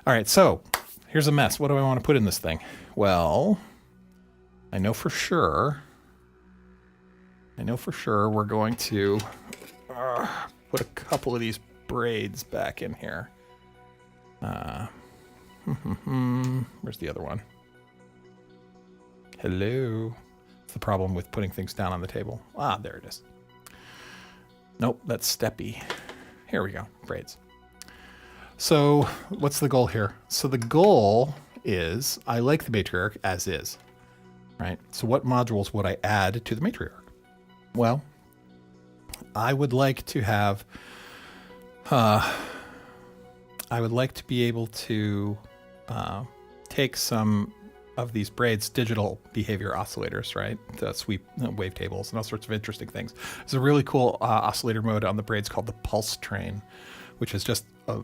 All right, so here's a mess. What do I want to put in this thing? Well, I know for sure we're going to put a couple of these braids back in here. Where's the other one? Hello. It's the problem with putting things down on the table. Ah, there it is. Nope, that's steppy. Here we go, braids. So what's the goal here? So the goal is, I like the Matriarch as is, right? So what modules would I add to the Matriarch? Well, I would like to have I would like to be able to take some of these braids, digital behavior oscillators, right? To sweep wavetables and all sorts of interesting things. There's a really cool oscillator mode on the braids called the pulse train, which is just a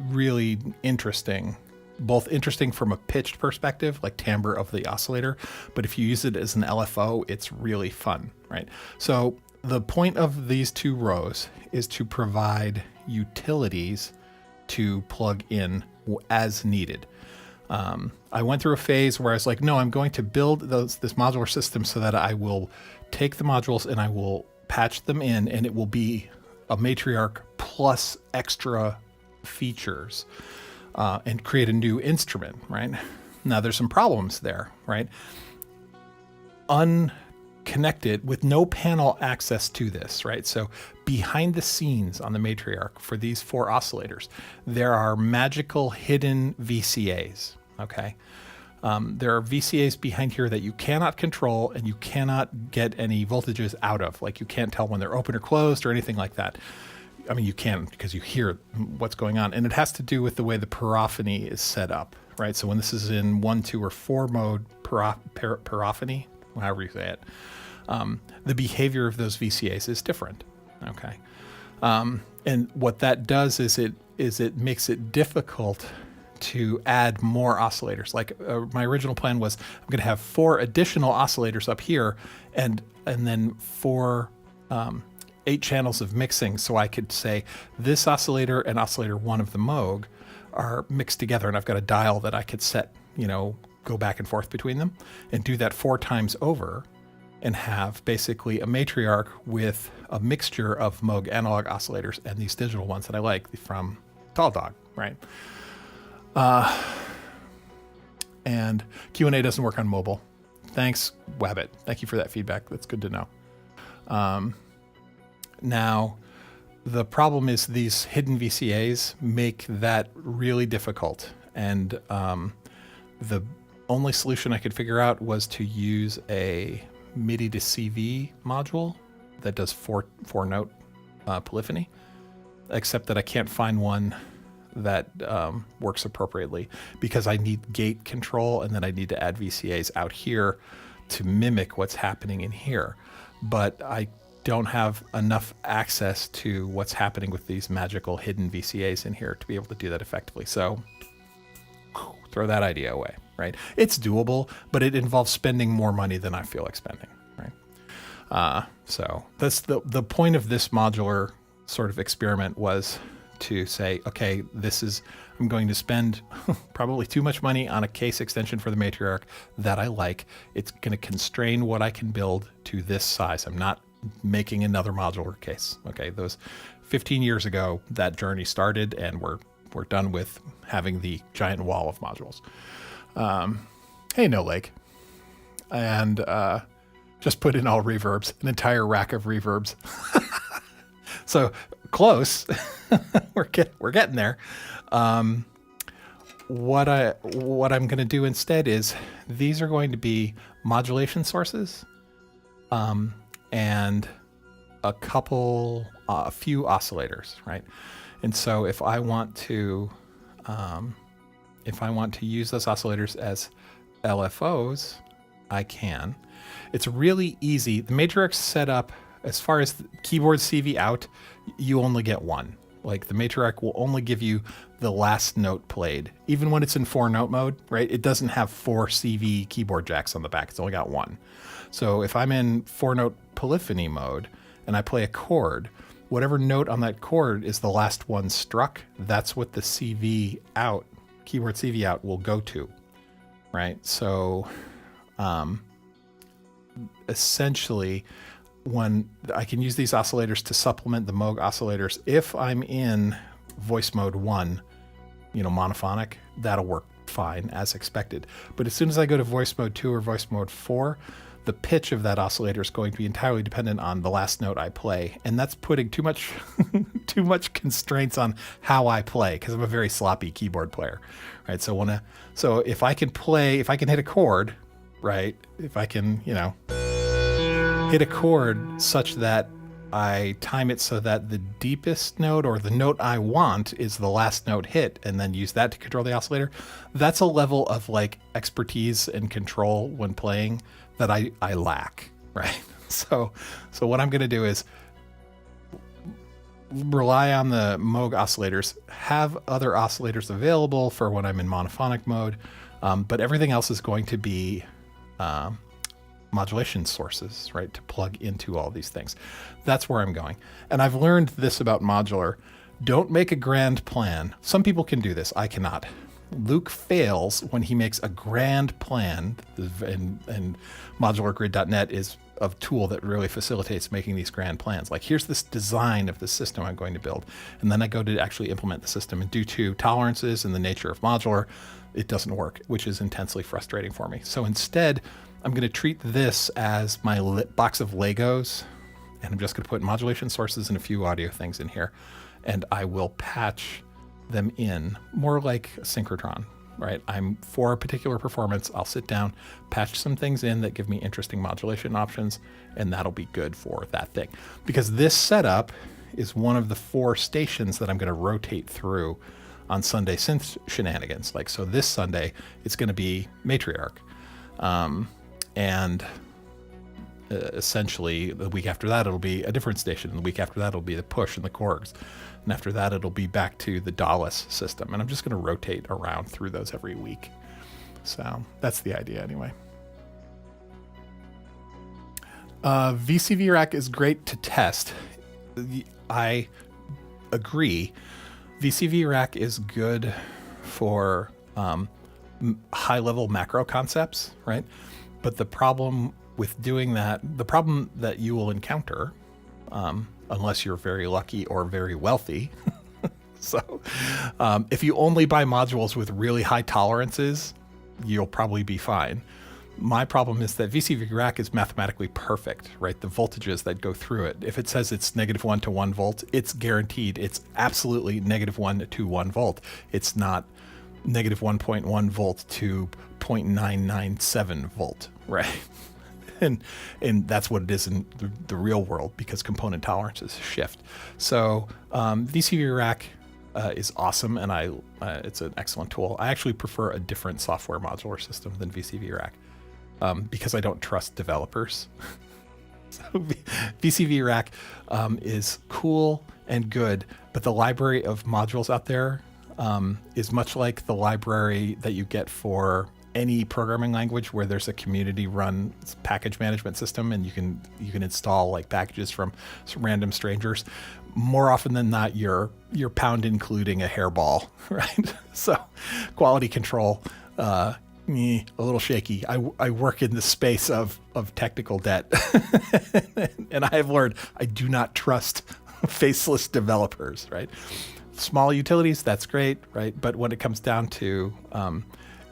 really interesting, both interesting from a pitched perspective, like timbre of the oscillator, but if you use it as an LFO, it's really fun, right? So the point of these two rows is to provide utilities to plug in as needed. I went through a phase where I was like, no, I'm going to build this modular system so that I will take the modules and I will patch them in, and it will be a Matriarch plus extra features and create a new instrument, right? Now there's some problems there, right? Unconnected with no panel access to this, right? So behind the scenes on the Matriarch for these 4 oscillators, there are magical hidden VCAs, okay? There are VCAs behind here that you cannot control and you cannot get any voltages out of. Like you can't tell when they're open or closed or anything like that. I mean, you can because you hear what's going on. And it has to do with the way the paraphony is set up, right? So when this is in 1, 2, or 4 mode paraphony, however you say it, the behavior of those VCAs is different, okay? And what that does is it makes it difficult to add more oscillators. Like my original plan was I'm going to have 4 additional oscillators up here and then 8 channels of mixing, so I could say this oscillator and oscillator 1 of the Moog are mixed together, and I've got a dial that I could set, go back and forth between them, and do that 4 times over, and have basically a Matriarch with a mixture of Moog analog oscillators and these digital ones that I like from Tall Dog, right? And Q&A doesn't work on mobile. Thanks, Wabbit. Thank you for that feedback. That's good to know. Now, the problem is these hidden VCAs make that really difficult. And the only solution I could figure out was to use a MIDI to CV module that does 4-note polyphony, except that I can't find one that works appropriately because I need gate control, and then I need to add VCAs out here to mimic what's happening in here. But I don't have enough access to what's happening with these magical hidden VCAs in here to be able to do that effectively. So throw that idea away, right? It's doable, but it involves spending more money than I feel like spending, right? So that's the point of this modular sort of experiment, was to say, okay, I'm going to spend probably too much money on a case extension for the Matriarch that I like. It's going to constrain what I can build to this size. I'm not making another modular case. Okay, those 15 years ago, that journey started, and we're done with having the giant wall of modules. Hey, No Lake. And just put in all reverbs, an entire rack of reverbs. So close. We're getting there. What I'm going to do instead is these are going to be modulation sources, and a few oscillators, right? And so if I want to use those oscillators as LFOs, I can. It's really easy. The Matriarch setup, as far as the keyboard CV out, you only get one. Like the Matriarch will only give you the last note played, even when it's in 4-note mode, right? It doesn't have 4 CV keyboard jacks on the back. It's only got 1. So if I'm in 4-note polyphony mode and I play a chord, whatever note on that chord is the last one struck, that's what the CV out, keyboard CV out, will go to, right? So essentially, when I can use these oscillators to supplement the Moog oscillators, if I'm in voice mode 1, monophonic, that'll work fine as expected. But as soon as I go to voice mode 2 or voice mode 4, the pitch of that oscillator is going to be entirely dependent on the last note I play. And that's putting too much constraints on how I play, because I'm a very sloppy keyboard player, right? So if I can hit a chord, right? If I can, hit a chord such that I time it so that the deepest note, or the note I want, is the last note hit, and then use that to control the oscillator. That's a level of expertise and control when playing that I lack, right? So what I'm going to do is rely on the Moog oscillators, have other oscillators available for when I'm in monophonic mode, but everything else is going to be modulation sources, right, to plug into all these things. That's where I'm going. And I've learned this about modular. Don't make a grand plan. Some people can do this. I cannot. Luke fails when he makes a grand plan, and modulargrid.net is a tool that really facilitates making these grand plans. Like, here's this design of the system I'm going to build, and then I go to actually implement the system, and due to tolerances and the nature of modular, it doesn't work, which is intensely frustrating for me. So instead, I'm going to treat this as my box of Legos, and I'm just going to put modulation sources and a few audio things in here, and I will patch them in more like a synchrotron, right? For a particular performance, I'll sit down, patch some things in that give me interesting modulation options, and that'll be good for that thing. Because this setup is one of the 4 stations that I'm going to rotate through on Sunday synth shenanigans. So this Sunday, it's going to be Matriarch. And essentially the week after that, it'll be a different station. And the week after that, it'll be the push and the Korgs. And after that, it'll be back to the Dallas system. And I'm just going to rotate around through those every week. So that's the idea anyway. VCV Rack is great to test. I agree. VCV Rack is good for high-level macro concepts, right? But the problem with doing that, the problem that you will encounter, unless you're very lucky or very wealthy, so if you only buy modules with really high tolerances, you'll probably be fine. My problem is that VCV rack is mathematically perfect, right? The voltages that go through it. If it says it's -1 to 1 volt, it's guaranteed. It's absolutely -1 to 1 volt. It's not -1.1 volt to 0.997 volt, right? And that's what it is in the real world, because component tolerances shift. So VCV rack is awesome, and it's an excellent tool. I actually prefer a different software modular system than VCV rack. Because I don't trust developers. So VCV rack is cool and good, but the library of modules out there is much like the library that you get for any programming language where there's a community-run package management system, and you can install like packages from random strangers. More often than not, you're pound including a hairball, right? So quality control. A little shaky. I work in the space of technical debt, and I have learned I do not trust faceless developers, right? Small utilities, that's great, right? But when it comes down to, and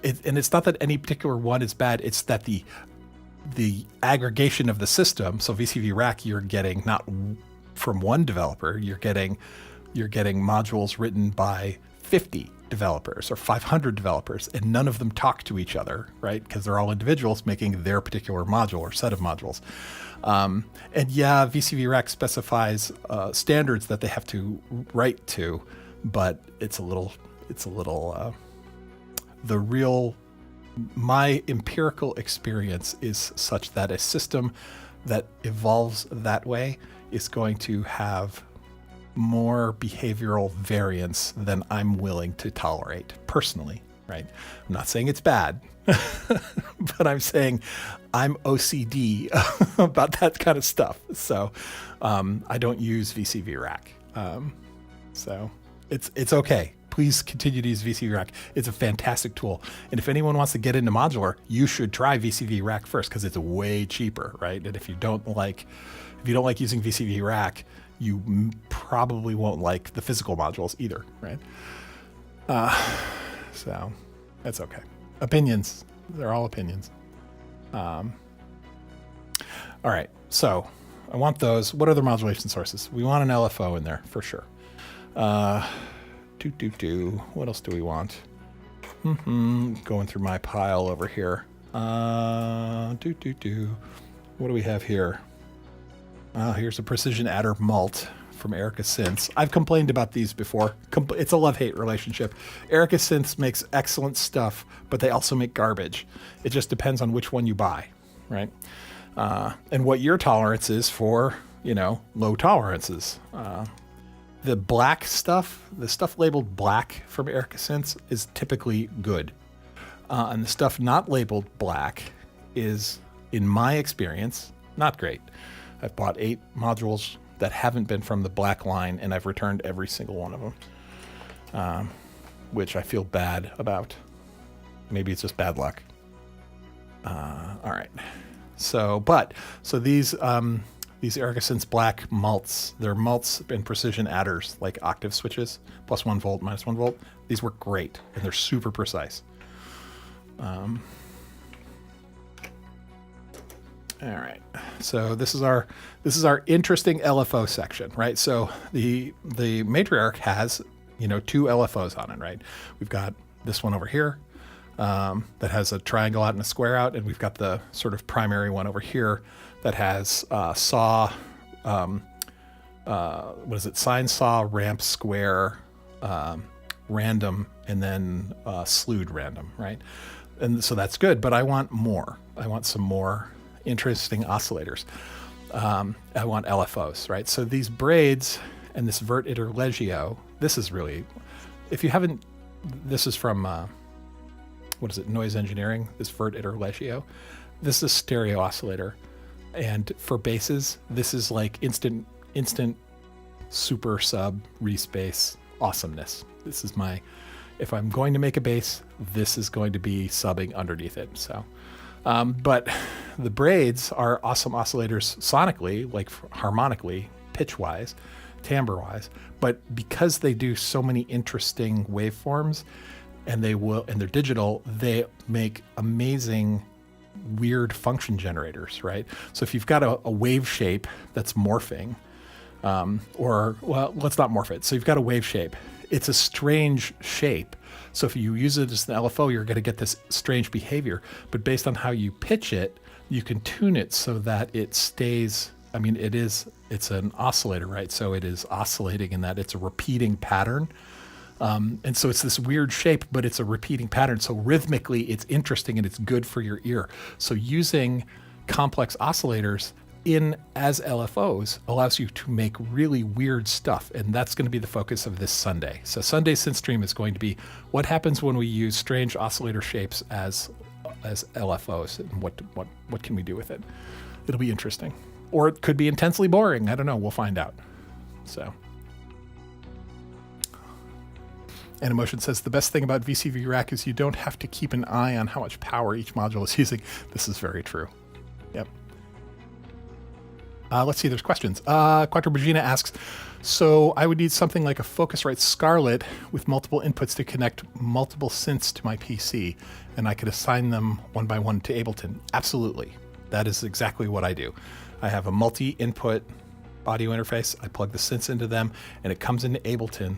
it's not that any particular one is bad, it's that the aggregation of the system, so VCV rack, you're getting not from one developer, you're getting modules written by 50 developers or 500 developers, and none of them talk to each other, right? Because they're all individuals making their particular module or set of modules. And yeah, VCV rack specifies standards that they have to write to, but my empirical experience is such that a system that evolves that way is going to have more behavioral variance than I'm willing to tolerate personally, right? I'm not saying it's bad, but I'm saying I'm OCD about that kind of stuff. So I don't use VCV rack. So it's okay. Please continue to use VCV rack. It's a fantastic tool. And if anyone wants to get into modular, you should try VCV rack first, because it's way cheaper, right? And if you don't like using VCV rack, you probably won't like the physical modules either, right? So that's okay. Opinions. They're all opinions. All right. So I want those. What other modulation sources? We want an LFO in there for sure. What else do we want? Going through my pile over here. What do we have here? Here's a precision adder mult from Erica Synths. I've complained about these before. It's a love-hate relationship. Erica Synths makes excellent stuff, but they also make garbage. It just depends on which one you buy, right? And what your tolerance is for, low tolerances. The black stuff, the stuff labeled black from Erica Synths is typically good. And the stuff not labeled black is, in my experience, not great. I've bought 8 modules that haven't been from the black line, and I've returned every single one of them, which I feel bad about. Maybe it's just bad luck. All right. So these Erica Synths black mults, they're mults and precision adders, like octave switches, +1 volt, -1 volt. These work great, and they're super precise. All right, so this is our interesting LFO section, right? So the Matriarch has 2 LFOs on it, right? We've got this one over here that has a triangle out and a square out, and we've got the sort of primary one over here that has saw, sine saw, ramp, square, random, and then slewed random, right? And so that's good, but I want more. I want some more interesting oscillators. I want LFOs, right? So these braids and this vert interlegio, this is really, if you haven't, this is from, Noise Engineering, this vert interlegio. This is a stereo oscillator. And for basses, this is like instant super sub respace awesomeness. This is my If I'm going to make a bass, this is going to be subbing underneath it. So, but the braids are awesome oscillators sonically, like harmonically, pitch-wise, timbre-wise. But because they do so many interesting waveforms, and they're digital, they make amazing weird function generators, right? So if you've got a wave shape that's morphing, let's not morph it. So you've got a wave shape. It's a strange shape. So if you use it as an LFO, you're going to get this strange behavior. But based on how you pitch it, you can tune it so that it stays. I mean, it's an oscillator, right? So it is oscillating in that it's a repeating pattern. And so it's this weird shape, but it's a repeating pattern. So rhythmically, it's interesting and it's good for your ear. So using complex oscillators as LFOs allows you to make really weird stuff. And that's going to be the focus of this Sunday. So Sunday's Synth Stream is going to be what happens when we use strange oscillator shapes as LFOs, and what can we do with it? It'll be interesting. Or it could be intensely boring. I don't know. We'll find out. So. And Emotion says, the best thing about VCV Rack is you don't have to keep an eye on how much power each module is using. This is very true. Yep. Let's see, there's questions. Quattro Brigina asks, so I would need something like a Focusrite Scarlett with multiple inputs to connect multiple synths to my PC, and I could assign them one by one to Ableton. Absolutely. That is exactly what I do. I have a multi-input audio interface. I plug the synths into them, and it comes into Ableton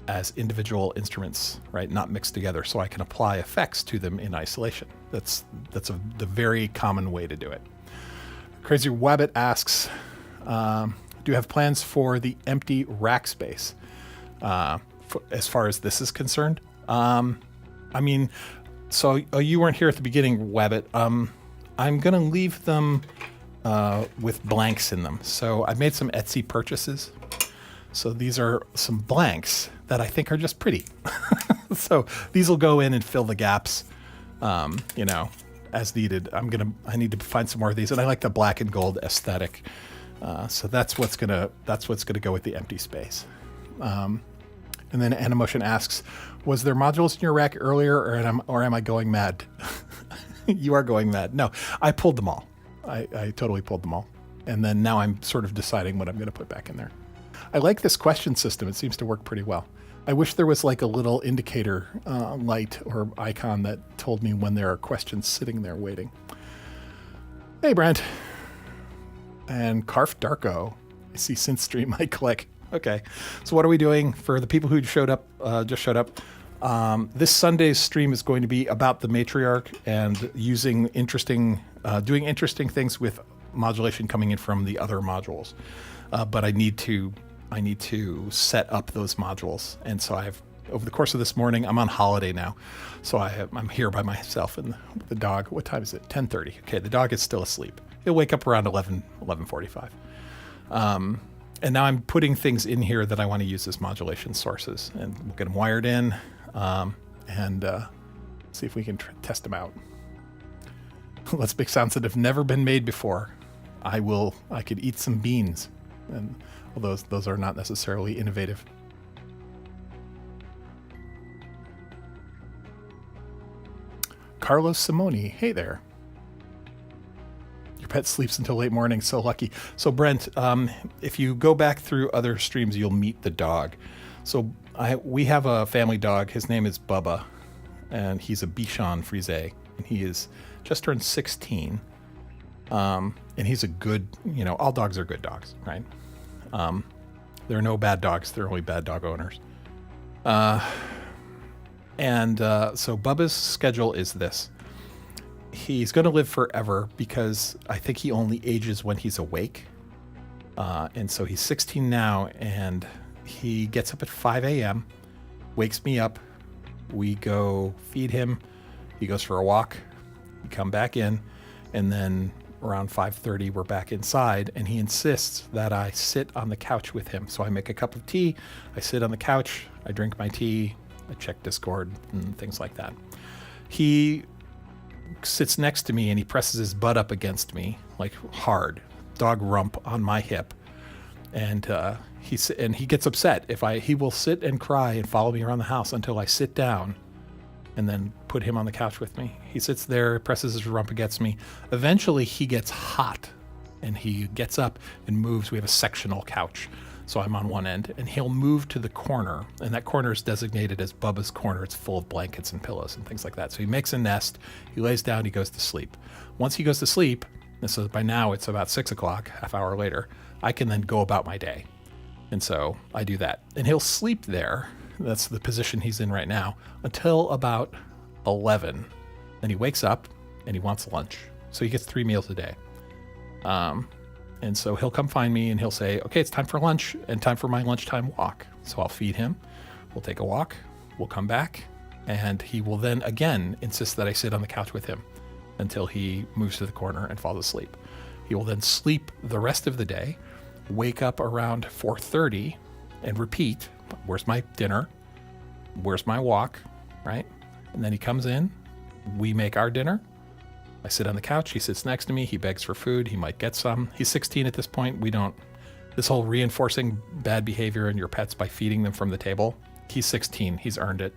as individual instruments, right? Not mixed together, so I can apply effects to them in isolation. That's the very common way to do it. Crazy Wabbit asks, do you have plans for the empty rack space as far as this is concerned? I mean, so you weren't here at the beginning, Wabbit. I'm gonna leave them with blanks in them. So I made some Etsy purchases. So these are some blanks that I think are just pretty. So these will go in and fill the gaps, as needed. I need to find some more of these, and I like the black and gold aesthetic. So that's what's gonna go with the empty space. And then Animotion asks, was there modules in your rack earlier, or am I going mad? You are going mad. No, I pulled them all. I totally pulled them all. And then now I'm sort of deciding what I'm going to put back in there. I like this question system. It seems to work pretty well. I wish there was like a little indicator light or icon that told me when there are questions sitting there waiting. Hey, Brent. And Carf Darko. I see Synth Stream. I click. Okay. So what are we doing for the people who just showed up? This Sunday's stream is going to be about the Matriarch and doing interesting things with modulation coming in from the other modules. But I need to set up those modules. And so over the course of this morning, I'm on holiday now. So I'm here by myself and the dog. What time is it? 10:30. Okay, the dog is still asleep. He'll wake up around 11:45. And now I'm putting things in here that I want to use as modulation sources, and we'll get them wired in and see if we can test them out. Let's make sounds that have never been made before. I could eat some beans, and although those are not necessarily innovative. Carlos Simoni, hey there. Your pet sleeps until late morning, so lucky. So Brent, if you go back through other streams, you'll meet the dog. So we have a family dog. His name is Bubba, and he's a Bichon Frise, and he is just turned 16. And he's a good, all dogs are good dogs, right? There are no bad dogs. There are only bad dog owners. So Bubba's schedule is this. He's going to live forever because I think he only ages when he's awake. And so he's 16 now, and he gets up at 5 a.m., wakes me up. We go feed him. He goes for a walk. We come back in, and then around 5:30, we're back inside, and he insists that I sit on the couch with him. So I make a cup of tea. I sit on the couch. I drink my tea. I check Discord and things like that. He sits next to me and he presses his butt up against me, like hard, dog rump on my hip. And he gets upset if he will sit and cry and follow me around the house until I sit down and then put him on the couch with me. He sits there, presses his rump against me. Eventually he gets hot and he gets up and moves. We have a sectional couch, so I'm on one end, and he'll move to the corner, and that corner is designated as Bubba's corner. It's full of blankets and pillows and things like that. So he makes a nest, he lays down, he goes to sleep. Once he goes to sleep, and so by now it's about 6 o'clock, half hour later, I can then go about my day. And so I do that. And he'll sleep there, that's the position he's in right now, until about 11. Then he wakes up and he wants lunch. So he gets 3 meals a day. And so he'll come find me and he'll say, okay, it's time for lunch and time for my lunchtime walk. So I'll feed him. We'll take a walk. We'll come back. And he will then again insist that I sit on the couch with him until he moves to the corner and falls asleep. He will then sleep the rest of the day, wake up around 4:30 and repeat, where's my dinner? Where's my walk? Right? And then he comes in, we make our dinner. I sit on the couch, he sits next to me, he begs for food, he might get some. He's 16 at this point. This whole reinforcing bad behavior in your pets by feeding them from the table, he's 16, he's earned it.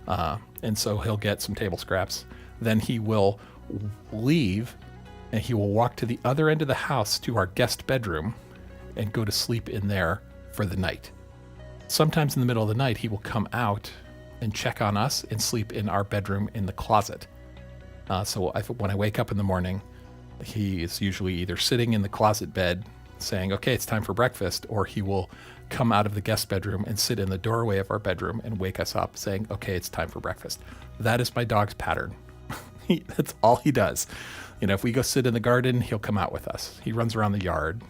And so he'll get some table scraps. Then he will leave and he will walk to the other end of the house to our guest bedroom and go to sleep in there for the night. Sometimes in the middle of the night, he will come out and check on us and sleep in our bedroom in the closet. So when I wake up in the morning, he is usually either sitting in the closet bed saying, okay, it's time for breakfast, or he will come out of the guest bedroom and sit in the doorway of our bedroom and wake us up saying, okay, it's time for breakfast. That is my dog's pattern. That's all he does. If we go sit in the garden, he'll come out with us. He runs around the yard.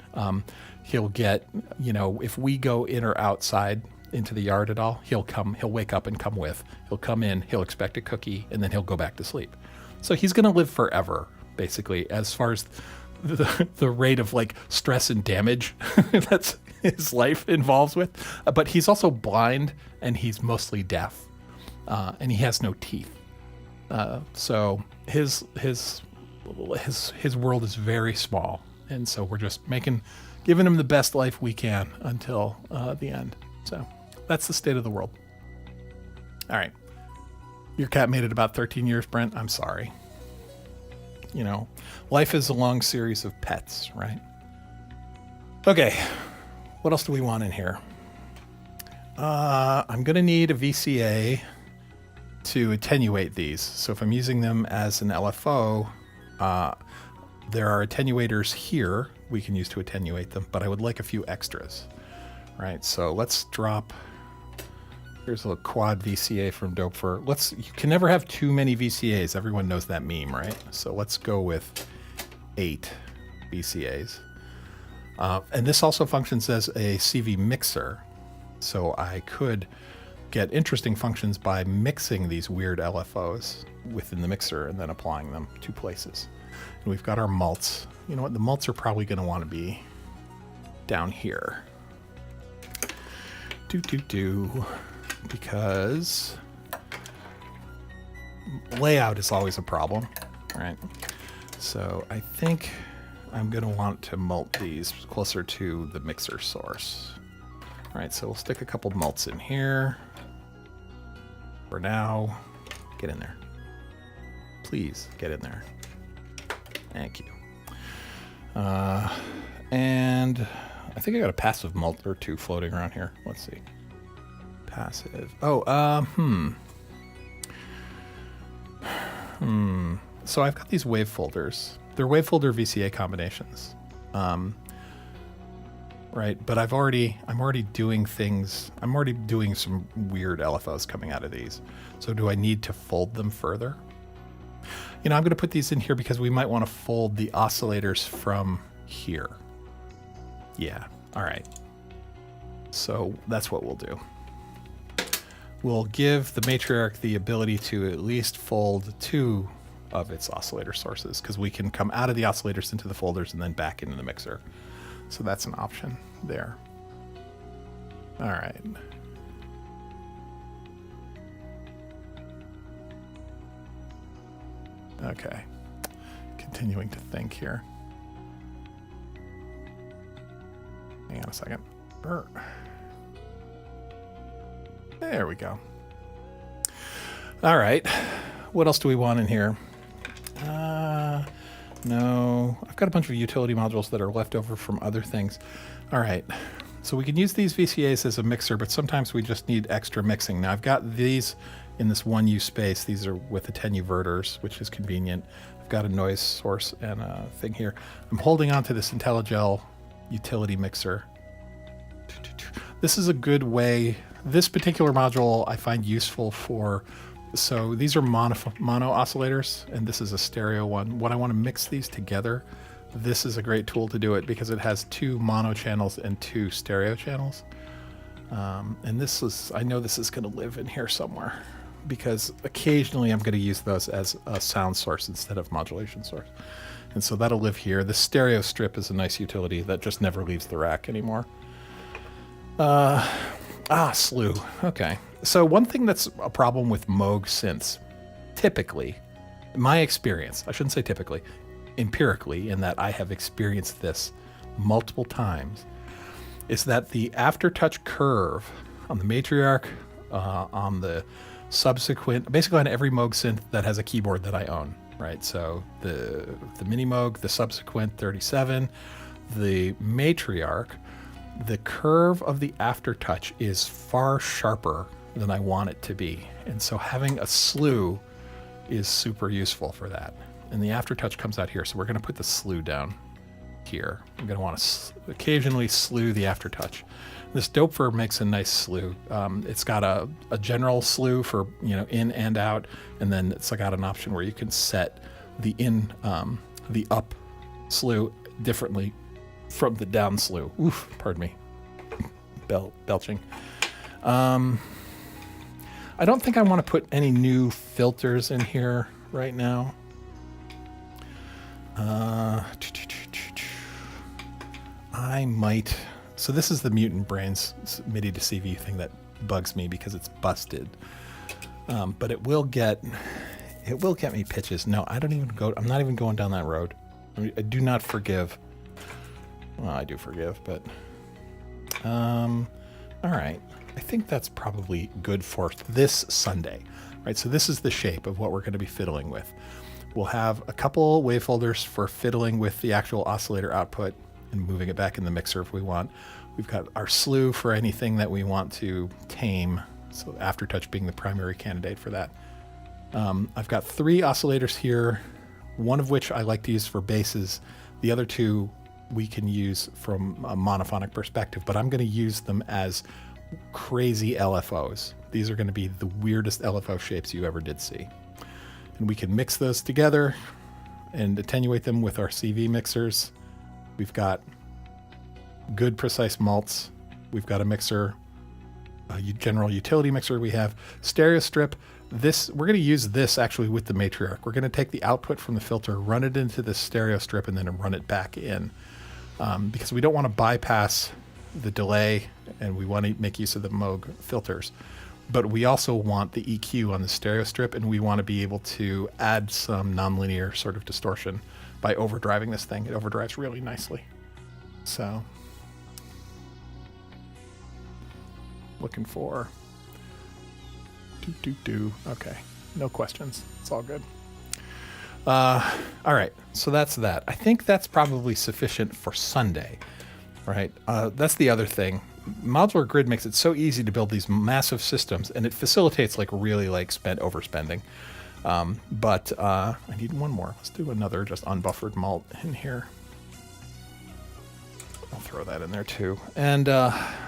He'll get, if we go in or outside into the yard at all, he'll wake up and come with. He'll come in, he'll expect a cookie, and then he'll go back to sleep. So he's going to live forever, basically, as far as the rate of stress and damage that's his life involves with. But he's also blind and he's mostly deaf, and he has no teeth. So his world is very small, and so we're just giving him the best life we can until the end. So that's the state of the world. All right. Your cat made it about 13 years, Brent. I'm sorry. Life is a long series of pets, right? Okay. What else do we want in here? I'm going to need a VCA to attenuate these. So if I'm using them as an LFO, there are attenuators here we can use to attenuate them, but I would like a few extras, right? So let's drop... Here's a little quad VCA from Dopefer. You can never have too many VCAs. Everyone knows that meme, right? So let's go with 8 VCAs. And this also functions as a CV mixer. So I could get interesting functions by mixing these weird LFOs within the mixer and then applying them to places. And we've got our mults. You know what? The mults are probably going to want to be down here. Because layout is always a problem, right? So I think I'm going to want to mult these closer to the mixer source. All right, so we'll stick a couple mults in here. For now, get in there. Please get in there. Thank you. And I think I got a passive mult or 2 floating around here. Let's see. Passive. So I've got these wave folders. They're wave folder VCA combinations. Right, but I'm already doing things. I'm already doing some weird LFOs coming out of these. So do I need to fold them further? I'm going to put these in here because we might want to fold the oscillators from here. Yeah, all right. So that's what we'll do. We'll give the Matriarch the ability to at least fold 2 of its oscillator sources, because we can come out of the oscillators into the folders and then back into the mixer. So that's an option there. All right. Okay. Continuing to think here. Hang on a second. There we go. All right. What else do we want in here? No. I've got a bunch of utility modules that are left over from other things. All right. So we can use these VCAs as a mixer, but sometimes we just need extra mixing. Now I've got these in this 1U space. These are with the 10U verters, which is convenient. I've got a noise source and a thing here. I'm holding on to this IntelliGel utility mixer. This is a good way. This particular module I find useful for, so these are mono oscillators, and this is a stereo one. When I want to mix these together, this is a great tool to do it because it has 2 mono channels and 2 stereo channels. And this is, I know this is going to live in here somewhere because occasionally I'm going to use those as a sound source instead of modulation source. And so that'll live here. The stereo strip is a nice utility that just never leaves the rack anymore. Slew. Okay. So one thing that's a problem with Moog synths, typically, my experience, I shouldn't say typically, empirically, in that I have experienced this multiple times, is that the aftertouch curve on the Matriarch, on the subsequent, basically on every Moog synth that has a keyboard that I own, right? So the Mini Moog, the subsequent 37, the Matriarch, the curve of the aftertouch is far sharper than I want it to be. And so having a slew is super useful for that. And the aftertouch comes out here. So we're going to put the slew down here. I'm going to want to occasionally slew the aftertouch. This Doepfer makes a nice slew. It's got a general slew for, in and out. And then it's got an option where you can set the the up slew differently from the down slew. Oof, pardon me. Belching. I don't think I want to put any new filters in here right now. I might. So this is the Mutant Brains MIDI to CV thing that bugs me because it's busted. But it will get me pitches. No, I'm not even going down that road. I do not forgive. Well, I do forgive, but all right. I think that's probably good for this Sunday, right? So this is the shape of what we're going to be fiddling with. We'll have a couple wave folders for fiddling with the actual oscillator output and moving it back in the mixer if we want. We've got our slew for anything that we want to tame, so aftertouch being the primary candidate for that. I've got 3 oscillators here, one of which I like to use for basses. The other 2 we can use from a monophonic perspective, but I'm going to use them as crazy LFOs. These are going to be the weirdest LFO shapes you ever did see. And we can mix those together and attenuate them with our CV mixers. We've got good precise mults. We've got a mixer, a general utility mixer. We have stereo strip. We're going to use this actually with the Matriarch. We're going to take the output from the filter, run it into the stereo strip, and then run it back in. Because we don't want to bypass the delay and we want to make use of the Moog filters. But we also want the EQ on the stereo strip, and we want to be able to add some nonlinear sort of distortion by overdriving this thing. It overdrives really nicely. So, looking for Okay, no questions. It's all good. All right, so that's that. I think that's probably sufficient for Sunday, right? That's the other thing. Modular Grid makes it so easy to build these massive systems, and it facilitates really overspending. But I need one more. Let's do another just unbuffered malt in here. I'll throw that in there too. And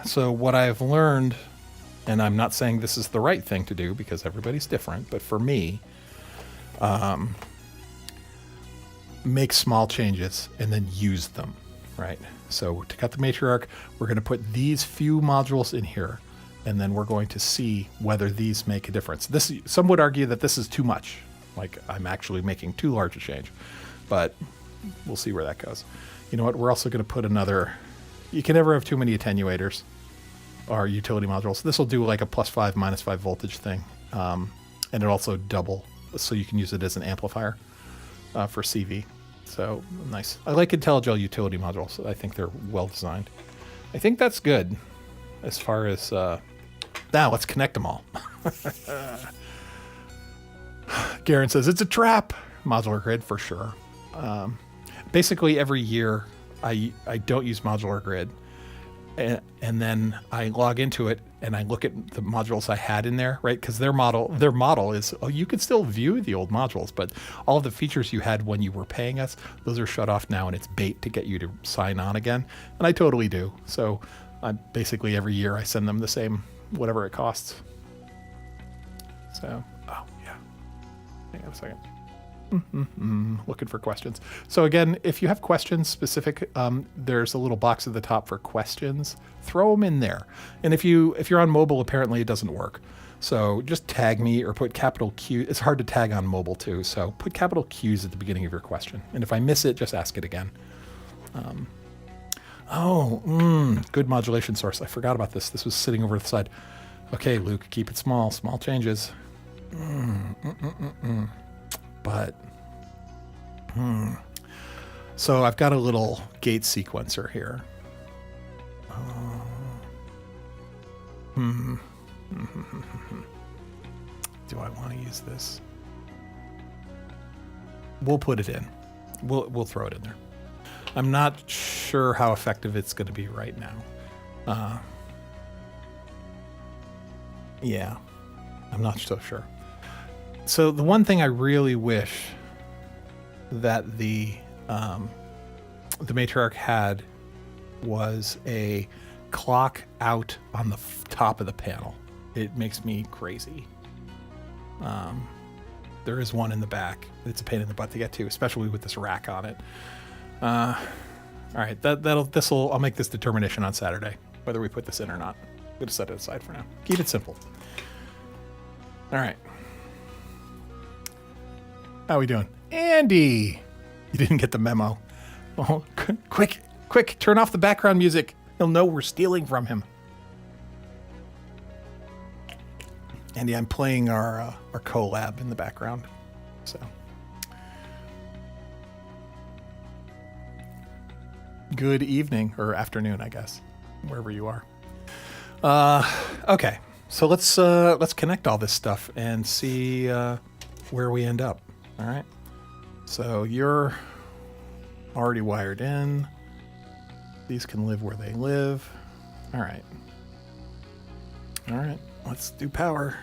so what I've learned, and I'm not saying this is the right thing to do because everybody's different, but for me, make small changes and then use them, right? So to cut the Matriarch, we're going to put these few modules in here, and then we're going to see whether these make a difference. Some would argue that this is too much, like I'm actually making too large a change, but we'll see where that goes. You know what? We're also going to put another. You can never have too many attenuators or utility modules. This will do like a +5, -5 voltage thing, and it also double, so you can use it as an amplifier for CV. So nice. I like IntelliGel utility modules. I think they're well designed. I think that's good as far as now let's connect them all. Garen says it's a trap. Modular Grid for sure. Basically every year I don't use Modular Grid, and then I log into it and I look at the modules I had in there, right? Because their model is, oh, you can still view the old modules, but all of the features you had when you were paying us, those are shut off now, and it's bait to get you to sign on again. And I totally do. So I basically every year I send them the same, whatever it costs. So, oh yeah. Hang on a second. Looking for questions. So again, if you have questions specific, there's a little box at the top for questions. Throw them in there. And if you're on mobile, apparently it doesn't work. So just tag me or put capital Q. It's hard to tag on mobile too. So put capital Q's at the beginning of your question. And if I miss it, just ask it again. Good modulation source. I forgot about this. This was sitting over to the side. Okay, Luke, keep it small. Small changes. But, so I've got a little gate sequencer here. Do I want to use this? We'll put it in. We'll throw it in there. I'm not sure how effective it's going to be right now. Yeah, I'm not so sure. So the one thing I really wish that the Matriarch had was a clock out on the top of the panel. It makes me crazy. There is one in the back. It's a pain in the butt to get to, especially with this rack on it. All right, I'll make this determination on Saturday, whether we put this in or not. I'm gonna set it aside for now. Keep it simple. All right. How we doing? Andy! You didn't get the memo. Oh, quick, turn off the background music. He'll know we're stealing from him. Andy, I'm playing our collab in the background. So. Good evening, or afternoon, I guess, wherever you are. Okay, so let's connect all this stuff and see where we end up. All right, so you're already wired in. These can live where they live. All right, let's do power.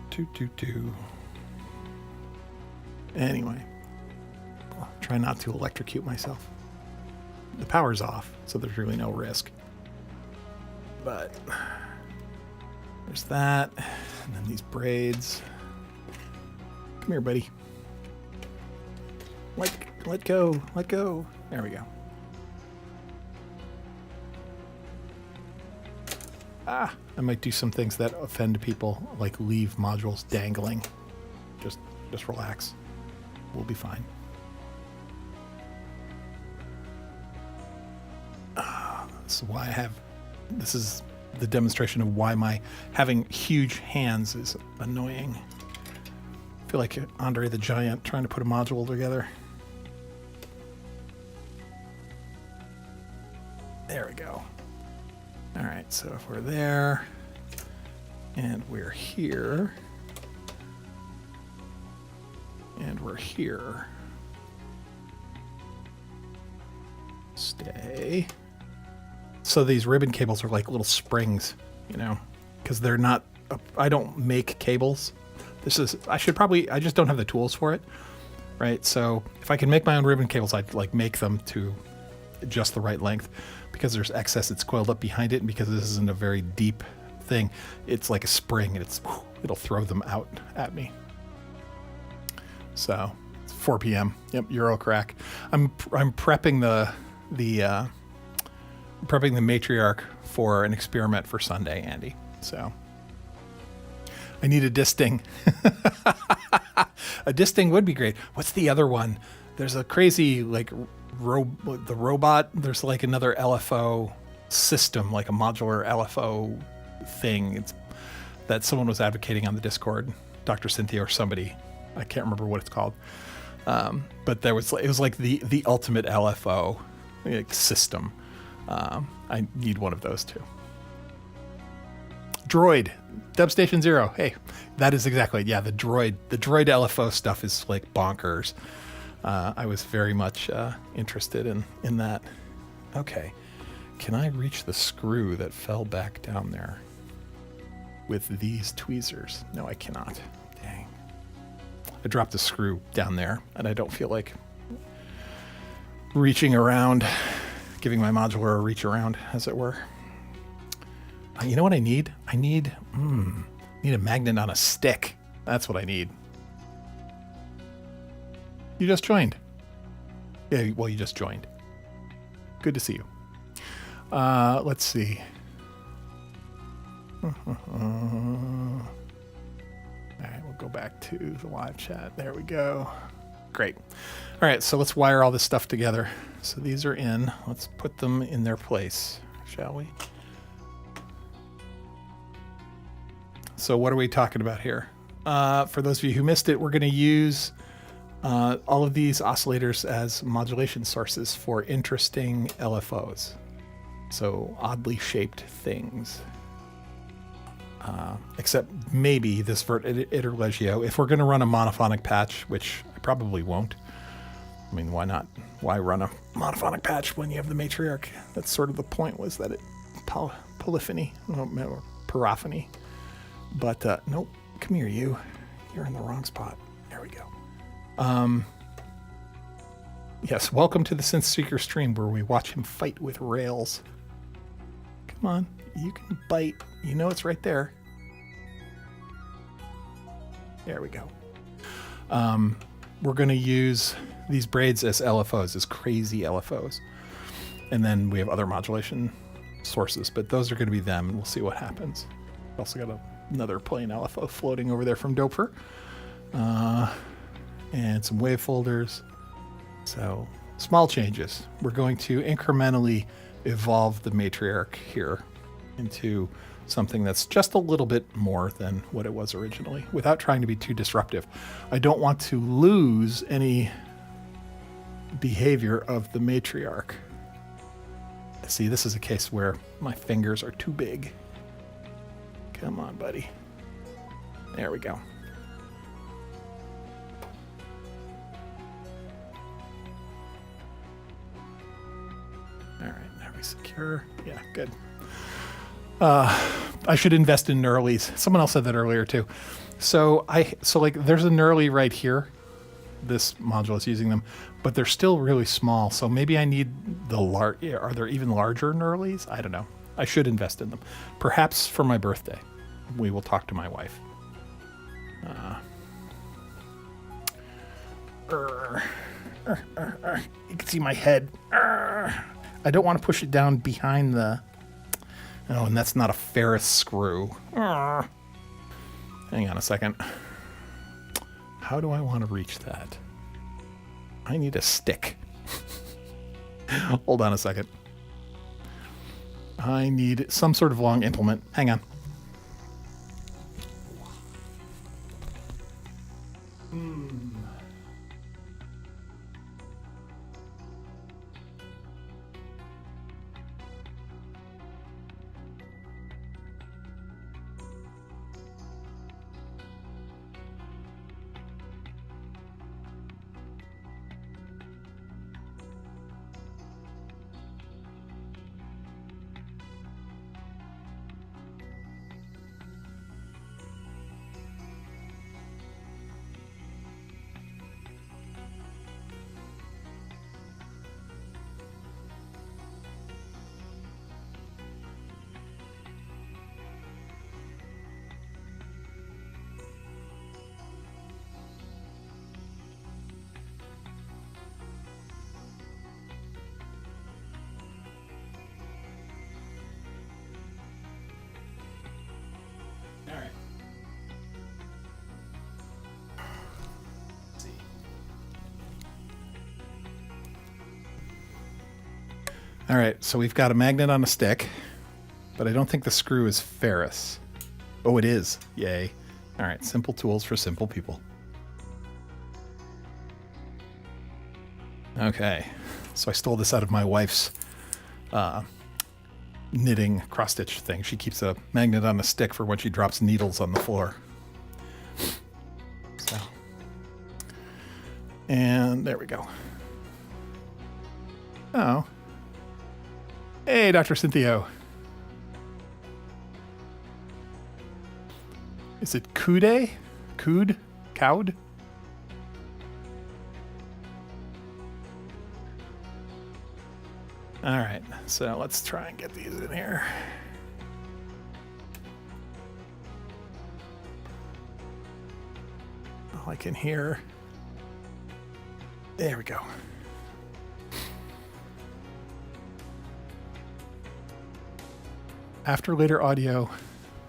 Two. Anyway, I'll try not to electrocute myself. The power's off, so there's really no risk. But there's that, and then these braids. Come here, buddy. Let go. There we go. I might do some things that offend people, like leave modules dangling. Just relax. We'll be fine. This is the demonstration of why my having huge hands is annoying. I feel like Andre the Giant trying to put a module together. There we go. All right, so if we're there and we're here and we're here, stay. So these ribbon cables are like little springs, because they're not, I don't make cables. I just don't have the tools for it, right? So if I can make my own ribbon cables, I'd make them to just the right length. Because there's excess, it's coiled up behind it, and because this isn't a very deep thing, it's like a spring, and it'll throw them out at me. So it's 4 p.m. Yep, Euro crack. I'm prepping the Matriarch for an experiment for Sunday, Andy. So I need a disting. A disting would be great. What's the other one? There's a crazy the robot. There's another LFO system, like a modular LFO thing. That someone was advocating on the Discord, Dr. Cynthia or somebody. I can't remember what it's called. But it was like the ultimate LFO system. I need one of those too. Droid, Dubstation 0. Hey, that is exactly it. Yeah, the droid LFO stuff is like bonkers. I was very much interested in that. Okay, can I reach the screw that fell back down there with these tweezers? No, I cannot. Dang. I dropped the screw down there, and I don't feel like reaching around, giving my modular a reach around, as it were. You know what I need? I need a magnet on a stick. That's what I need. You just joined. Yeah, well, you just joined. Good to see you. Let's see. All right, we'll go back to the live chat. There we go. Great. All right, so let's wire all this stuff together. So these are in. Let's put them in their place, shall we? So what are we talking about here? For those of you who missed it, we're going to use all of these oscillators as modulation sources for interesting LFOs. So oddly shaped things. Except maybe this vert interlegio. If we're going to run a monophonic patch, which I probably won't. I mean, why not? Why run a monophonic patch when you have the matriarch? That's sort of the point, was that it polyphony, or paraphony. But nope, come here, you. You're in the wrong spot. There we go. Yes, welcome to the Synth Seeker stream where we watch him fight with rails. Come on, you can bite. You know it's right there. There we go. We're going to use these braids as LFOs, as crazy LFOs. And then we have other modulation sources, but those are going to be them, and we'll see what happens. We also got another plain LFO floating over there from Doper. And some wave folders. So small changes. We're going to incrementally evolve the matriarch here into something that's just a little bit more than what it was originally, without trying to be too disruptive. I don't want to lose any behavior of the matriarch. See, this is a case where my fingers are too big. Come on, buddy. There we go. All right, are we secure? Yeah, good. I should invest in knurlies. Someone else said that earlier too. So like there's a knurly right here. This module is using them, but they're still really small. So maybe I need the large. Are there even larger knurlies? I don't know. I should invest in them. Perhaps for my birthday. We will talk to my wife. You can see my head. I don't want to push it down behind the... Oh, and that's not a ferrous screw. Hang on a second. How do I want to reach that? I need a stick. Hold on a second. I need some sort of long implement. Hang on. All right, so we've got a magnet on a stick, but I don't think the screw is ferrous. Oh, it is. Yay. All right, simple tools for simple people. Okay, so I stole this out of my wife's knitting cross-stitch thing. She keeps a magnet on a stick for when she drops needles on the floor. So, and there we go. Oh. Hey, Dr. Cynthio. Is it Kude? Cood? Cowed? All right, so let's try and get these in here. All I can hear. There we go. After later audio,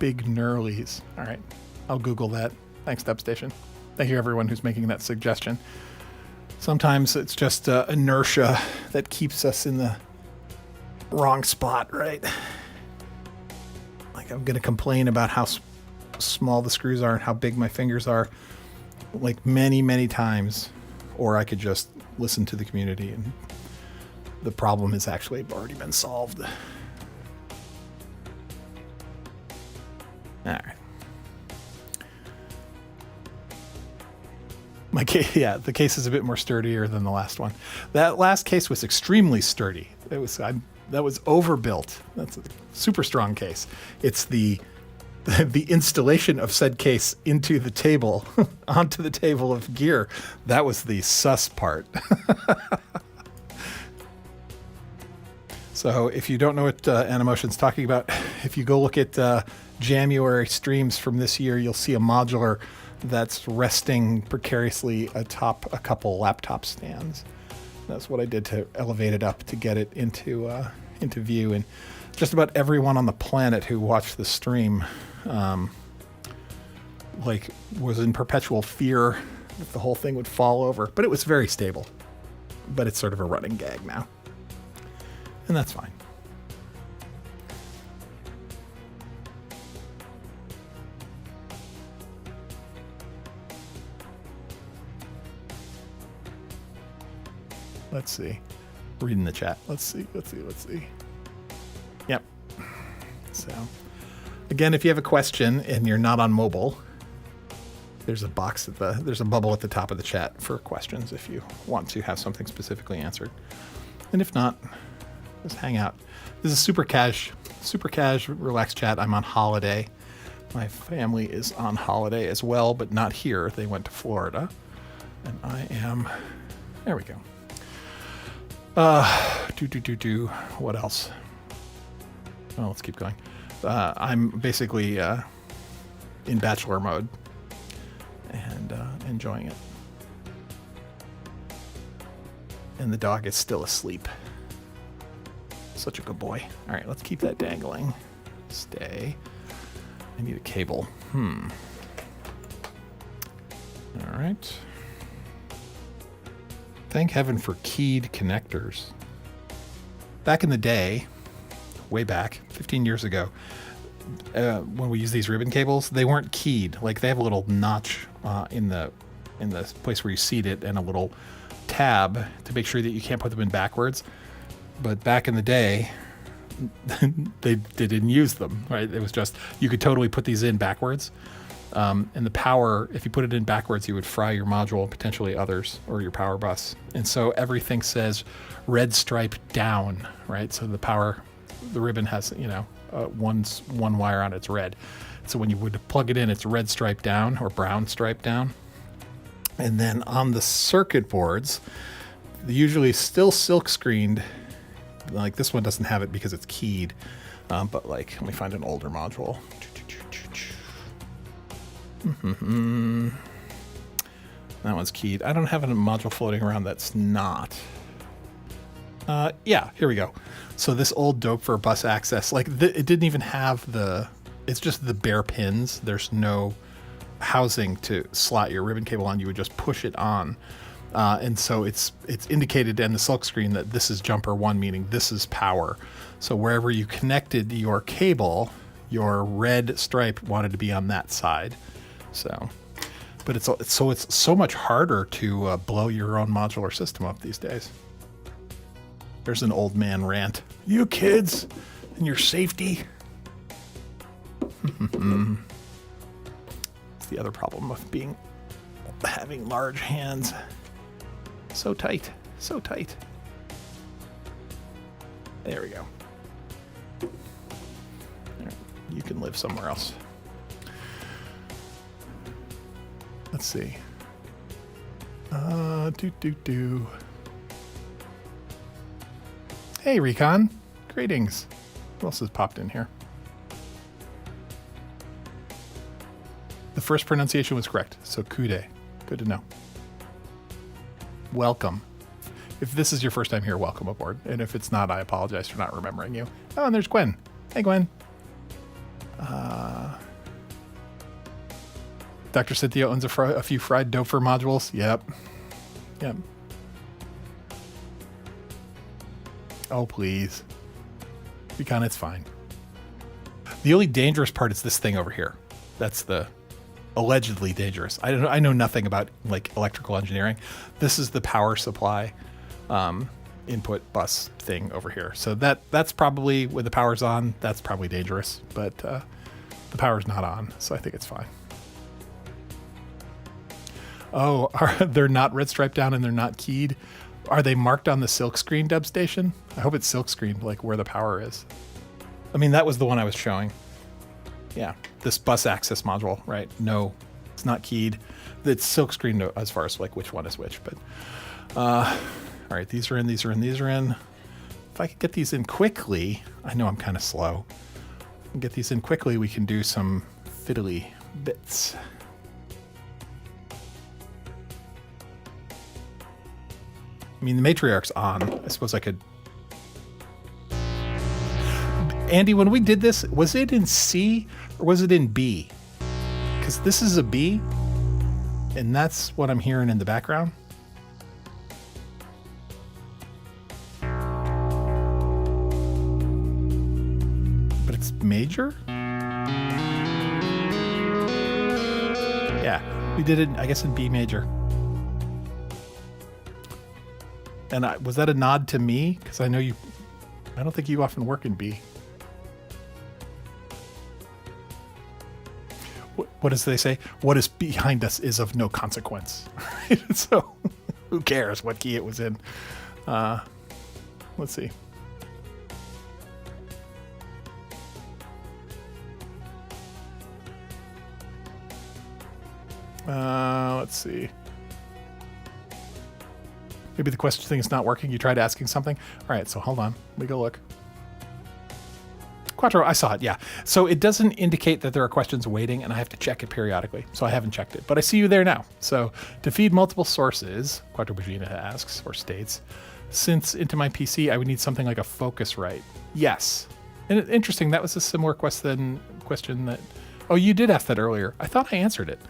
big knurlies. All right, I'll Google that. Thanks, Dubstation. Thank you, everyone who's making that suggestion. Sometimes it's just inertia that keeps us in the wrong spot, right? Like I'm going to complain about how small the screws are and how big my fingers are like many, many times. Or I could just listen to the community and the problem has actually already been solved. All right. My case, yeah, the case is a bit more sturdier than the last one. That last case was extremely sturdy. That was overbuilt. That's a super strong case. It's the installation of said case into the table, onto the table of gear. That was the sus part. So if you don't know what Animotion's talking about, if you go look at January streams from this year, you'll see a modular that's resting precariously atop a couple laptop stands. That's what I did to elevate it up to get it into view. And just about everyone on the planet who watched the stream was in perpetual fear that the whole thing would fall over. But it was very stable. But it's sort of a running gag now. And that's fine. Let's see. Reading the chat. Let's see. Yep. So, again, if you have a question and you're not on mobile, there's a box there's a bubble at the top of the chat for questions if you want to have something specifically answered. And if not, just hang out. This is super cash, relaxed chat. I'm on holiday. My family is on holiday as well, but not here. They went to Florida. And I am, there we go. What else? Well, let's keep going. I'm basically in bachelor mode and enjoying it. And the dog is still asleep. Such a good boy. All right, let's keep that dangling. Stay. I need a cable. All right. Thank heaven for keyed connectors. Back in the day, way back, 15 years ago, when we used these ribbon cables, they weren't keyed. Like they have a little notch in the place where you seat it and a little tab to make sure that you can't put them in backwards. But back in the day, they didn't use them, right? It was just, you could totally put these in backwards. And the power, if you put it in backwards, you would fry your module and potentially others or your power bus. And so everything says red stripe down, right? So the ribbon has, one wire on it's red. So when you would plug it in, it's red stripe down or brown stripe down. And then on the circuit boards, usually still silk screened. Like this one doesn't have it because it's keyed. But like, let me find an older module. That one's keyed. I don't have a module floating around that's not. Yeah, here we go. So this old dope for bus access, like it didn't even have it's just the bare pins. There's no housing to slot your ribbon cable on. You would just push it on. And so it's indicated in the silk screen that this is jumper 1, meaning this is power. So wherever you connected your cable, your red stripe wanted to be on that side. So But it's so much harder to blow your own modular system up these days. There's an old man rant. You kids and your safety. It's the other problem of having large hands. So tight, so tight. There we go. You can live somewhere else. Let's see. Hey, Recon. Greetings. Who else has popped in here? The first pronunciation was correct, so kude. Good to know. Welcome. If this is your first time here, welcome aboard. And if it's not, I apologize for not remembering you. Oh, and there's Gwen. Hey, Gwen. Dr. Cynthia owns a few fried Dofer modules. Yep. Oh, please. Recon, it's fine. The only dangerous part is this thing over here. That's the allegedly dangerous. I know nothing about like electrical engineering. This is the power supply input bus thing over here. So that's probably, when the power's on, that's probably dangerous. But the power's not on, so I think it's fine. Oh, they're not red striped down and they're not keyed. Are they marked on the silkscreen dub station? I hope it's silkscreen, like where the power is. I mean, that was the one I was showing. Yeah, this bus access module, right? No, it's not keyed. It's silkscreen as far as like which one is which. But all right, these are in, these are in, these are in. If I could get these in quickly, I know I'm kind of slow. Get these in quickly, we can do some fiddly bits. I mean, the matriarch's on. I suppose I could. Andy, when we did this, was it in C or was it in B? Because this is a B, and that's what I'm hearing in the background. But it's major? Yeah, we did it, I guess, in B major. And was that a nod to me? Because I know you, I don't think you often work in B. What does they say? What is behind us is of no consequence. So who cares what key it was in? Let's see. Let's see. Maybe the question thing is not working. You tried asking something. All right, so hold on. Let me go look. Quattro, I saw it, yeah. So it doesn't indicate that there are questions waiting, and I have to check it periodically. So I haven't checked it, but I see you there now. So to feed multiple sources, Quattro Bugina asks or states, since into my PC, I would need something like a Focusrite. Yes. And interesting, that was a similar question that, oh, you did ask that earlier. I thought I answered it.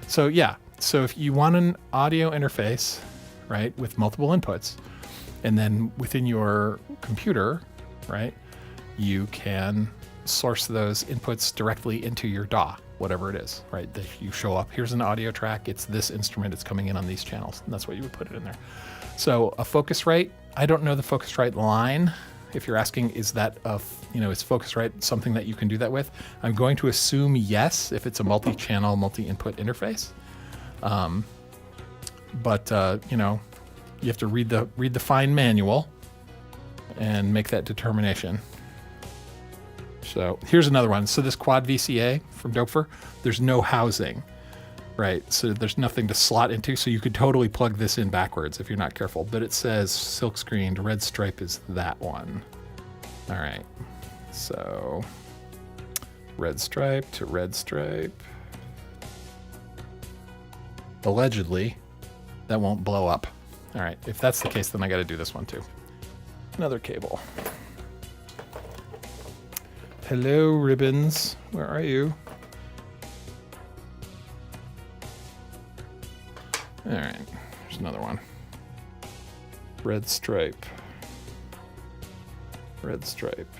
So yeah, so if you want an audio interface, right, with multiple inputs, and then within your computer, right, you can source those inputs directly into your DAW, whatever it is, right? That you show up, here's an audio track, it's this instrument, it's coming in on these channels, and that's what you would put it in there. So a Focusrite, I don't know the Focusrite line. If you're asking, is that is Focusrite something that you can do that with? I'm going to assume yes, if it's a multi-channel, multi-input interface. But you have to read the fine manual and make that determination. So here's another one. So this quad VCA from Doper, there's no housing, right? So there's nothing to slot into. So you could totally plug this in backwards if you're not careful. But it says silkscreened red stripe is that one. All right. So red stripe to red stripe. Allegedly, that won't blow up. All right. If that's the case, then I got to do this one too. Another cable. Hello, Ribbons. Where are you? All right. Here's another one. Red stripe. Red stripe.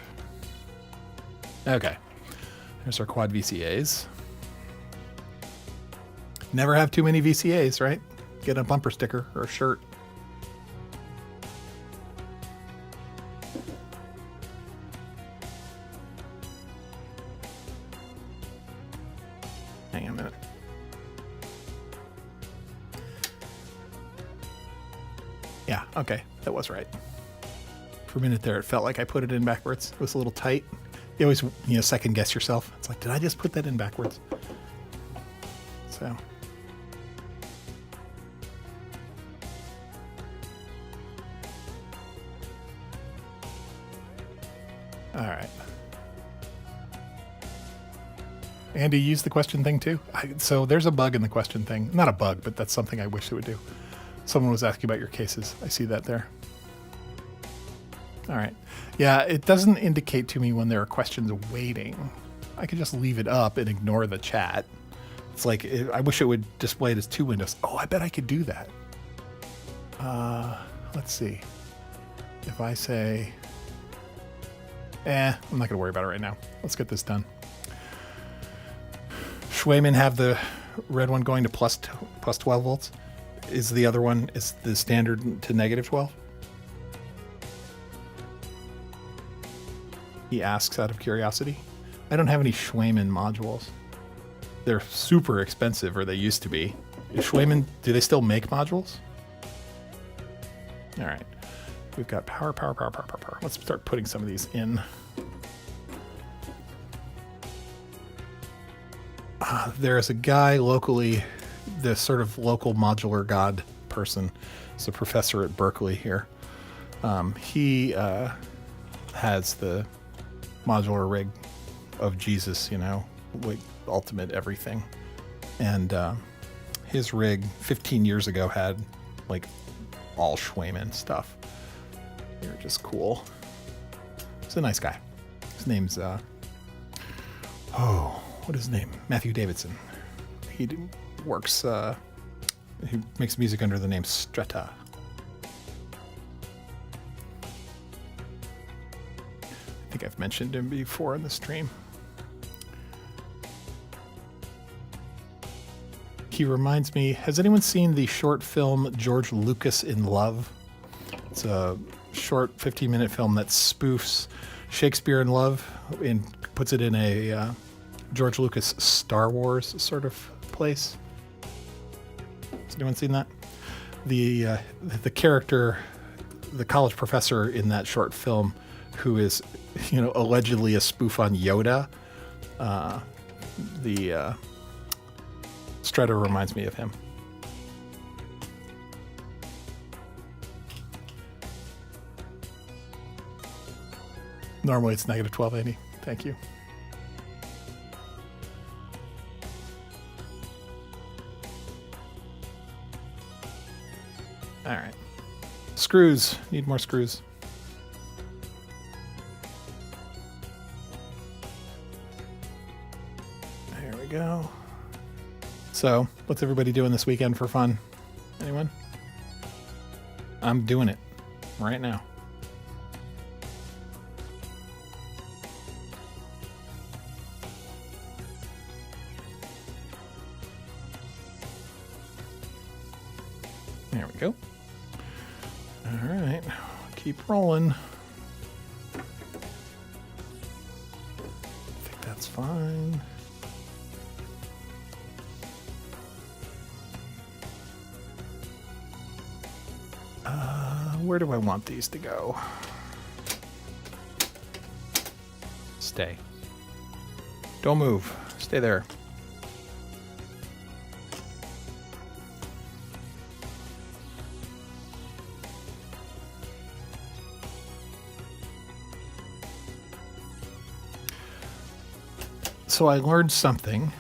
Okay. Here's our quad VCAs. Never have too many VCAs, right? Get a bumper sticker or a shirt. Hang on a minute. Yeah, okay, that was right. For a minute there, it felt like I put it in backwards. It was a little tight. You always, second guess yourself. It's like, did I just put that in backwards? So. All right. Andy, use the question thing too. So there's a bug in the question thing. Not a bug, but that's something I wish it would do. Someone was asking about your cases. I see that there. All right. Yeah, it doesn't indicate to me when there are questions waiting. I could just leave it up and ignore the chat. It's like, I wish it would display it as two windows. Oh, I bet I could do that. Let's see. If I say, I'm not going to worry about it right now. Let's get this done. Schwayman have the red one going to plus 12 volts. Is the other one, is the standard to negative 12? He asks out of curiosity. I don't have any Schwayman modules. They're super expensive, or they used to be. Schwayman, do they still make modules? All right. We've got power. Let's start putting some of these in. There's a guy locally, the sort of local modular god person. He's a professor at Berkeley here. He has the modular rig of Jesus, like ultimate everything. And his rig 15 years ago had like all Schwayman stuff. They're just cool. He's a nice guy. His name's, what is his name? Matthew Davidson. He works, he makes music under the name Stretta. I think I've mentioned him before in the stream. He reminds me, has anyone seen the short film George Lucas in Love? It's a short 15-minute film that spoofs Shakespeare in Love and puts it in a George Lucas Star Wars sort of place. Has anyone seen that? The character, the college professor in that short film, who is, allegedly a spoof on Yoda, Strata reminds me of him. Normally it's negative 1280. Thank you. All right. Screws. Need more screws. There we go. So, what's everybody doing this weekend for fun? Anyone? I'm doing it right now. There we go. All right, keep rolling. I think that's fine. Where do I want these to go? Stay. Don't move. Stay there. So I learned something.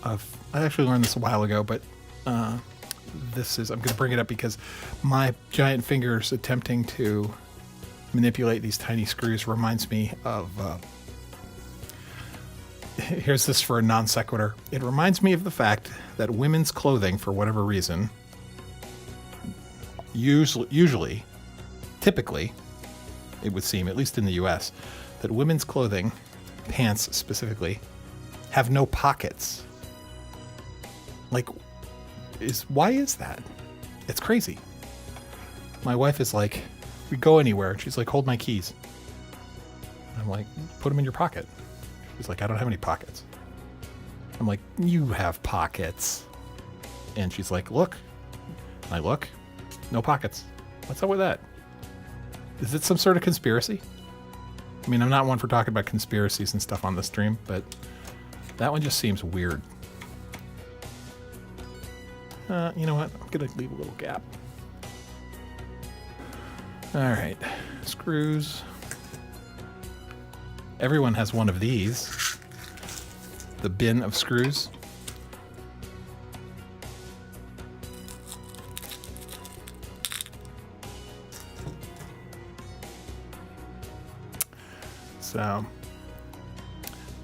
I actually learned this a while ago, but I'm going to bring it up because my giant fingers attempting to manipulate these tiny screws reminds me of, here's this for a non sequitur. It reminds me of the fact that women's clothing, for whatever reason, usually, typically, it would seem, at least in the US, that women's clothing, pants specifically, have no pockets. Like, Why is that? It's crazy. My wife is like, we go anywhere. She's like, hold my keys. I'm like, put them in your pocket. She's like, I don't have any pockets. I'm like, you have pockets. And she's like, look. I look. No pockets. What's up with that? Is it some sort of conspiracy? I mean, I'm not one for talking about conspiracies and stuff on the stream, but that one just seems weird. You know what? I'm going to leave a little gap. All right. Screws. Everyone has one of these. The bin of screws. So,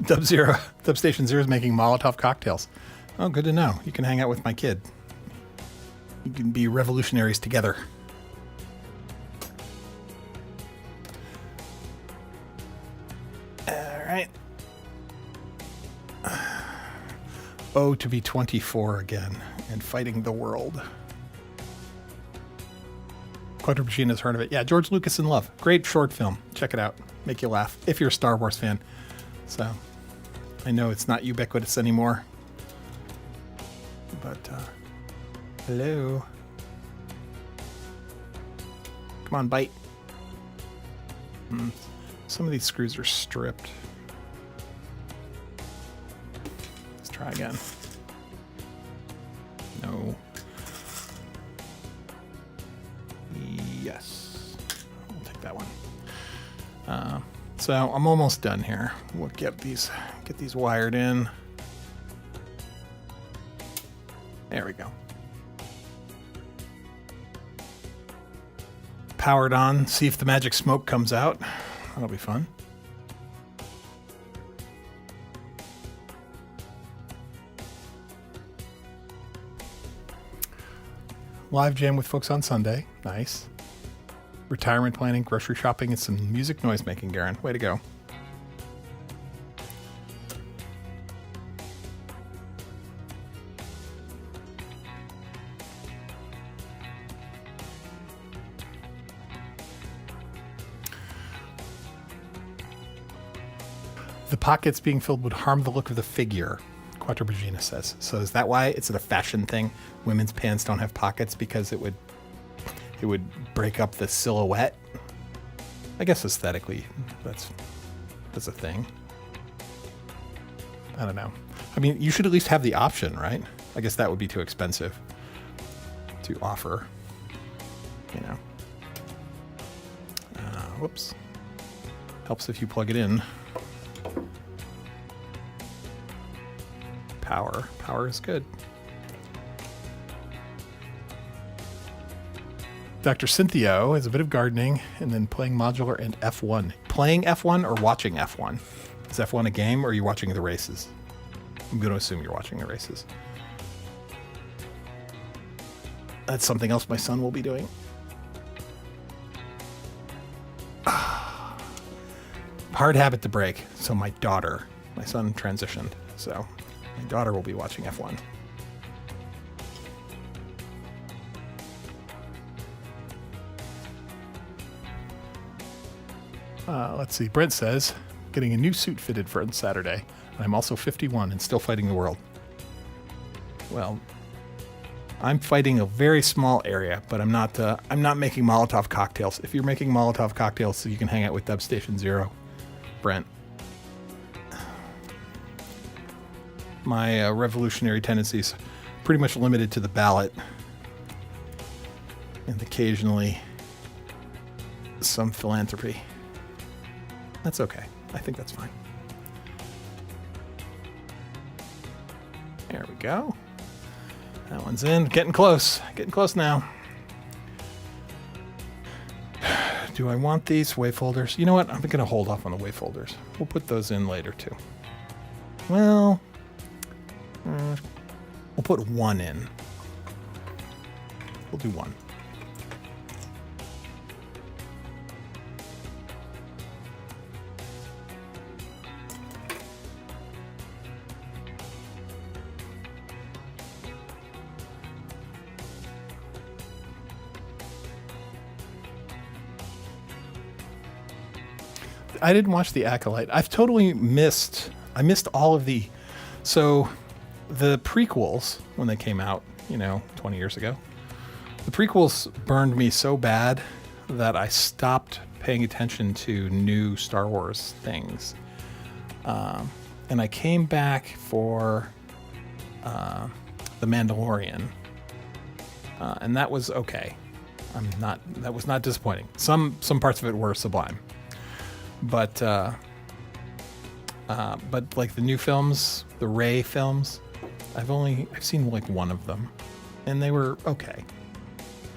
Dubstation Zero is making Molotov cocktails. Oh, good to know. You can hang out with my kid. You can be revolutionaries together. All right. Oh, to be 24 again and fighting the world. Quadrupagine has heard of it. Yeah, George Lucas in Love. Great short film. Check it out. Make you laugh if you're a Star Wars fan. So, I know it's not ubiquitous anymore. But, hello. Come on, bite. Some of these screws are stripped. Let's try again. No. Yes. We'll take that one. So I'm almost done here. We'll get these wired in. There we go. Powered on. See if the magic smoke comes out. That'll be fun. Live jam with folks on Sunday. Nice. Retirement planning, grocery shopping, and some music noise making, Garen. Way to go. The pockets being filled would harm the look of the figure, Quattrobagina says. So is that why it's a fashion thing? Women's pants don't have pockets because it would break up the silhouette? I guess aesthetically, that's a thing. I don't know. I mean, you should at least have the option, right? I guess that would be too expensive to offer, you know. Whoops. Helps if you plug it in. Power is good. Dr. Cynthio has a bit of gardening and then playing modular and F1. Playing F1 or watching F1? Is F1 a game or are you watching the races? I'm going to assume you're watching the races. That's something else my son will be doing. Hard habit to break. So my son transitioned. So my daughter will be watching F1. Let's see. Brent says, getting a new suit fitted for Saturday. I'm also 51 and still fighting the world. Well, I'm fighting a very small area, but I'm not making Molotov cocktails. If you're making Molotov cocktails so you can hang out with Dubstation Zero, Brent. My revolutionary tendencies pretty much limited to the ballot and occasionally some philanthropy. That's okay. I think that's fine. There we go. That one's in. Getting close. Getting close now. Do I want these wave folders? You know what? I'm going to hold off on the wave folders. We'll put those in later too. Well, we'll put one in. We'll do one. I didn't watch The Acolyte. I've totally missed. I missed all of the. So, the prequels when they came out, 20 years ago. The prequels burned me so bad that I stopped paying attention to new Star Wars things. And I came back for The Mandalorian. And that was okay. That was not disappointing. Some parts of it were sublime. But like the new films, the Rey films, I've seen like one of them, and they were okay,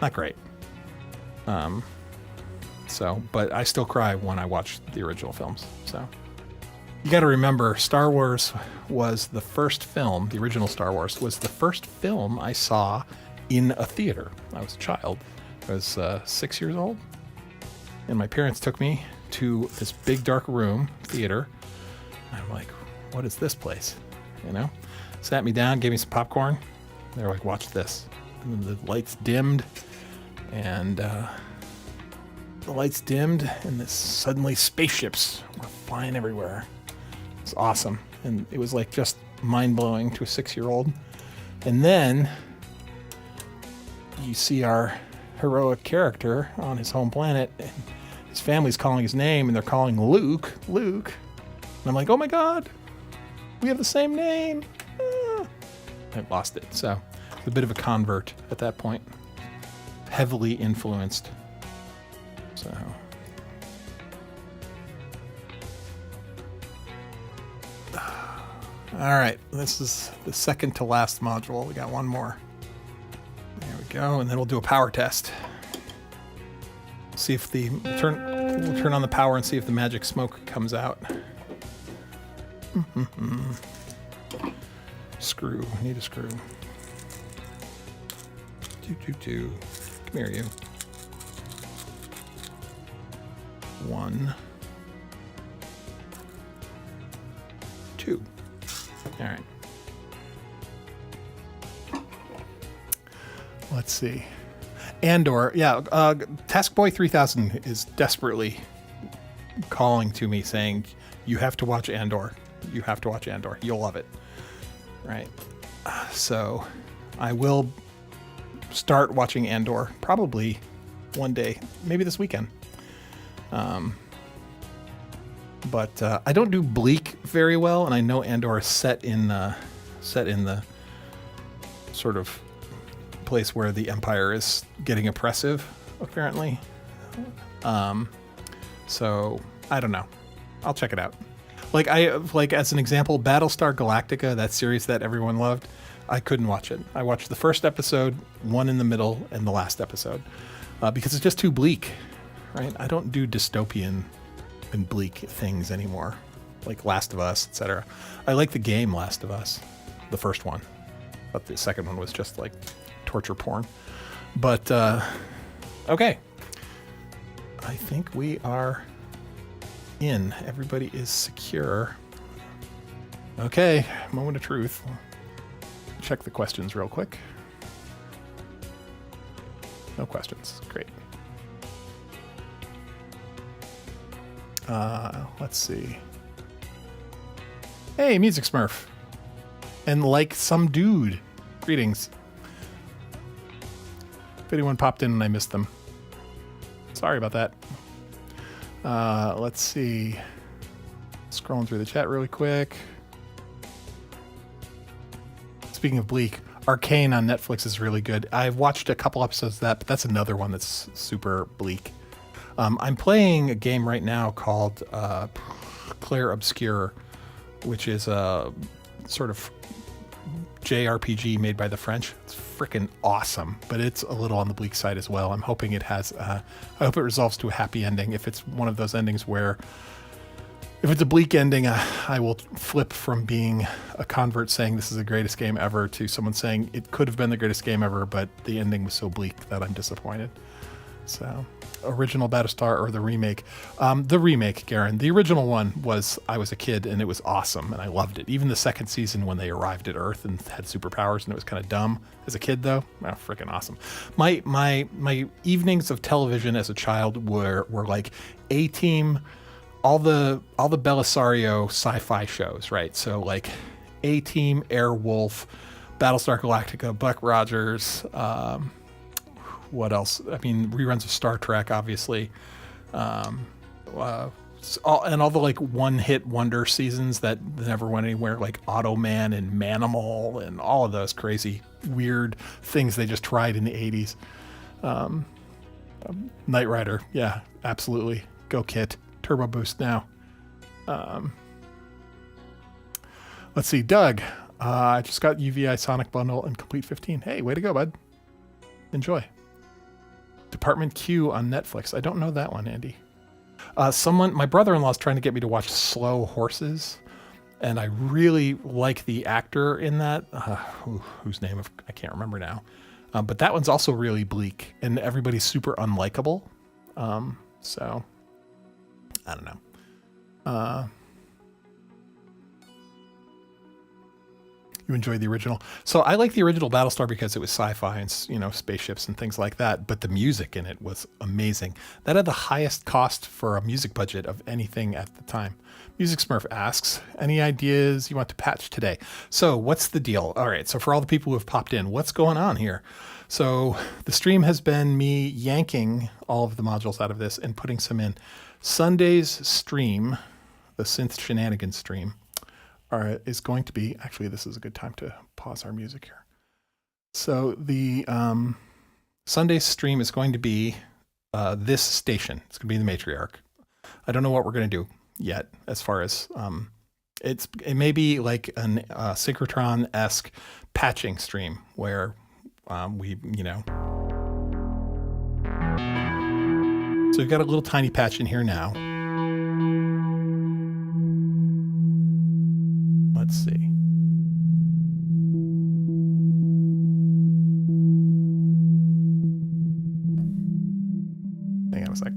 not great. But I still cry when I watch the original films. So you got to remember, Star Wars was the first film. The original Star Wars was the first film I saw in a theater. I was a child. I was 6 years old, and my parents took me to this big dark room theater. I'm like, what is this place? Sat me down, gave me some popcorn. They were like, watch this. And the lights dimmed, and this suddenly spaceships were flying everywhere. It was awesome, and it was like just mind-blowing to a 6-year-old. And then you see our heroic character on his home planet, and his family's calling his name, and they're calling Luke. And I'm like, oh my God, we have the same name. I lost it. So a bit of a convert at that point. Heavily influenced. So. All right, this is the second to last module. We got one more. There we go, and then we'll do a power test. See if we'll turn on the power and see if the magic smoke comes out. Screw. I need a screw. Come here, you. 1, 2. All right. Let's see. Andor. Yeah. Taskboy 3000 is desperately calling to me saying, you have to watch Andor. You have to watch Andor. You'll love it. Right. So I will start watching Andor probably one day, maybe this weekend. But I don't do Bleak very well, and I know Andor is set in the sort of place where the Empire is getting oppressive, apparently. So I don't know. I'll check it out. Like as an example, Battlestar Galactica, that series that everyone loved, I couldn't watch it. I watched the first episode, one in the middle, and the last episode because it's just too bleak, right? I don't do dystopian and bleak things anymore, like Last of Us, etc. I like the game Last of Us, the first one, but the second one was just like torture porn. But okay, I think we are in. Everybody is secure. Okay, moment of truth. Check the questions real quick. No questions. Great. Let's see. Hey, Music Smurf. And like some dude. Greetings. If anyone popped in and I missed them, sorry about that. Let's see. Scrolling through the chat really quick. Speaking of bleak, Arcane on Netflix is really good. I've watched a couple episodes of that, but that's another one that's super bleak. I'm playing a game right now called Clair Obscur, which is a sort of JRPG made by the French. It's freaking awesome, but it's a little on the bleak side as well. I'm hoping it has, I hope it resolves to a happy ending. If it's one of those endings where, if it's a bleak ending, I will flip from being a convert saying this is the greatest game ever to someone saying it could have been the greatest game ever, but the ending was so bleak that I'm disappointed. So, original Battlestar or the remake? The remake, Garen. The original one was, I was a kid and it was awesome and I loved it. Even the second season when they arrived at Earth and had superpowers and it was kind of dumb. As a kid though, freaking awesome. My evenings of television as a child were like A-Team, all the Belisario sci-fi shows, right? So like A-Team, Airwolf, Battlestar Galactica, Buck Rogers. What else? I mean, reruns of Star Trek, obviously. All the like one-hit wonder seasons that never went anywhere, like Automan and Manimal and all of those crazy, weird things they just tried in the 80s. Knight Rider, yeah, absolutely. Go Kit. Turbo Boost now. Let's see, Doug. I just got UVI Sonic Bundle and Complete 15. Hey, way to go, bud. Enjoy. Department Q on Netflix. I don't know that one, Andy. My brother-in-law is trying to get me to watch Slow Horses, and I really like the actor in that, whose name I can't remember now. But that one's also really bleak, and everybody's super unlikable. So, I don't know. You enjoyed the original. So I like the original Battlestar because it was sci-fi and, you know, spaceships and things like that. But the music in it was amazing. That had the highest cost for a music budget of anything at the time. Music Smurf asks, any ideas you want to patch today? So what's the deal? All right. So for all the people who have popped in, what's going on here? So the stream has been me yanking all of the modules out of this and putting some in. Sunday's stream, the Synth Shenanigans stream, is going to be, actually this is a good time to pause our music here. So the Sunday stream is going to be this station. It's going to be the Matriarch. I don't know what we're going to do yet as far as it may be like an synchrotron-esque patching stream where we, you know. So we've got a little tiny patch in here now. Let's see. Hang on a sec.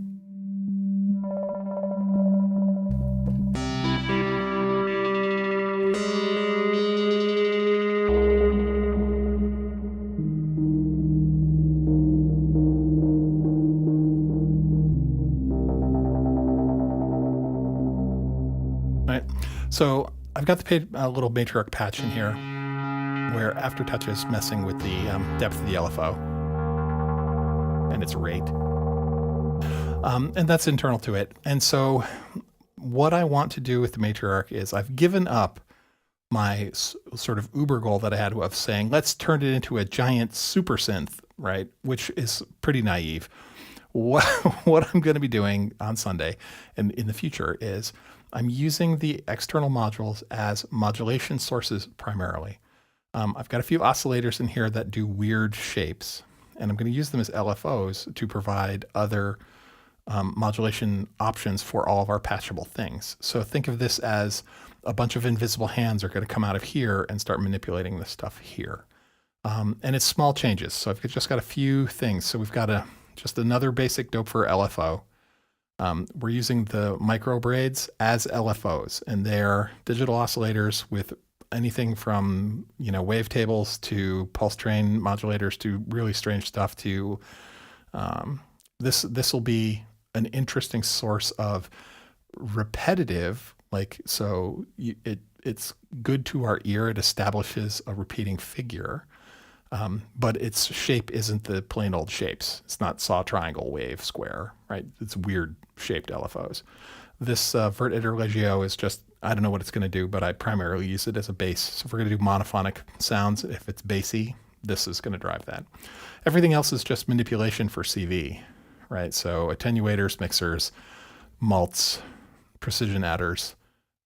All right. So I've got the little Matriarch patch in here where Aftertouch is messing with the depth of the LFO and its rate. And that's internal to it. And so what I want to do with the Matriarch is I've given up my sort of uber goal that I had of saying, let's turn it into a giant super synth, right? Which is pretty naive. What I'm going to be doing on Sunday and in the future is I'm using the external modules as modulation sources primarily. I've got a few oscillators in here that do weird shapes, and I'm going to use them as LFOs to provide other modulation options for all of our patchable things. So think of this as a bunch of invisible hands are going to come out of here and start manipulating this stuff here. And it's small changes. So I've just got a few things. So we've got just another basic Doepfer LFO. We're using the micro braids as LFOs, and they're digital oscillators with anything from, you know, wavetables to pulse train modulators to really strange stuff to this will be an interesting source of repetitive, like, so it's good to our ear. It establishes a repeating figure. But its shape isn't the plain old shapes. It's not saw, triangle, wave, square, right? It's weird shaped LFOs. This Vert Interlegio is just, I don't know what it's going to do, but I primarily use it as a bass. So if we're going to do monophonic sounds, if it's bassy, this is going to drive that. Everything else is just manipulation for CV, right? So attenuators, mixers, mults, precision adders,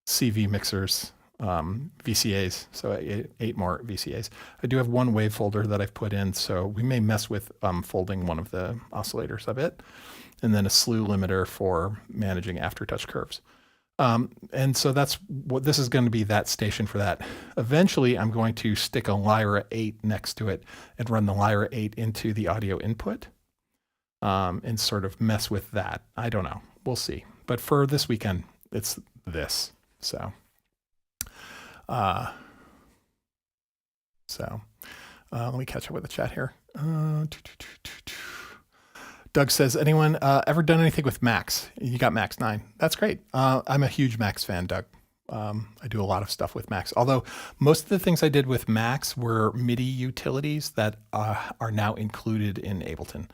CV mixers, VCAs, so 8 more VCAs. I do have one wave folder that I've put in, so we may mess with folding one of the oscillators a bit, and then a slew limiter for managing aftertouch curves. And so that's what this is going to be, that station for that. Eventually, I'm going to stick a Lyra 8 next to it and run the Lyra 8 into the audio input and sort of mess with that. I don't know. We'll see. But for this weekend, it's this. So let me catch up with the chat here. Doug says, anyone ever done anything with Max? You got Max 9. That's great. I'm a huge Max fan, Doug. I do a lot of stuff with Max, although most of the things I did with Max were MIDI utilities that are now included in Ableton.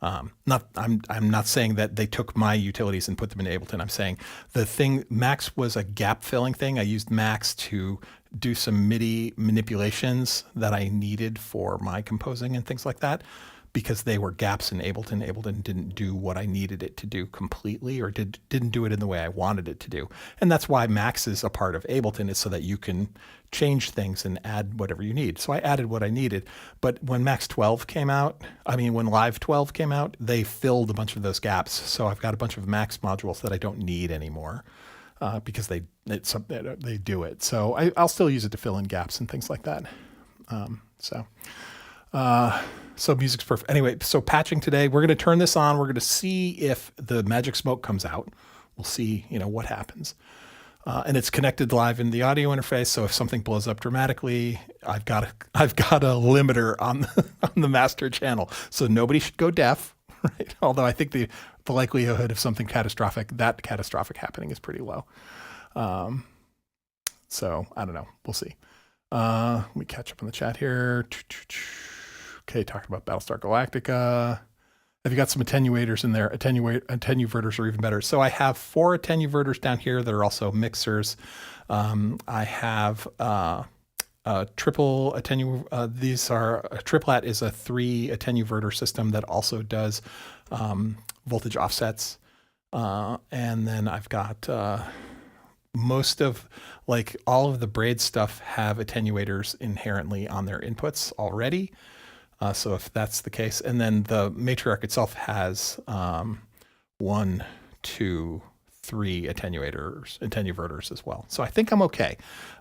I'm not saying that they took my utilities and put them in Ableton. I'm saying the thing, Max was a gap filling thing. I used Max to do some MIDI manipulations that I needed for my composing and things like that, because they were gaps in Ableton. Ableton didn't do what I needed it to do completely, or didn't do it in the way I wanted it to do. And that's why Max is a part of Ableton, is so that you can change things and add whatever you need. So I added what I needed. But when Max 12 came out, when Live 12 came out, they filled a bunch of those gaps. So I've got a bunch of Max modules that I don't need anymore because they do it. So I'll still use it to fill in gaps and things like that. So music's perfect. Anyway, so patching today, we're going to turn this on. We're going to see if the magic smoke comes out. We'll see, what happens. And it's connected live in the audio interface. So if something blows up dramatically, I've got a limiter on the master channel. So nobody should go deaf, right? Although I think the likelihood of something catastrophic happening is pretty low. So I don't know. We'll see. Let me catch up on the chat here. Okay, talking about Battlestar Galactica. Have you got some attenuators in there? Attenuverters are even better. So I have 4 attenuverters down here that are also mixers. I have triple Triplet is a 3 attenuverter system that also does voltage offsets. And then I've got most of, all of the Braid stuff have attenuators inherently on their inputs already. So if that's the case, and then the Matriarch itself has 1, 2, 3 attenuverters as well. So I think I'm okay.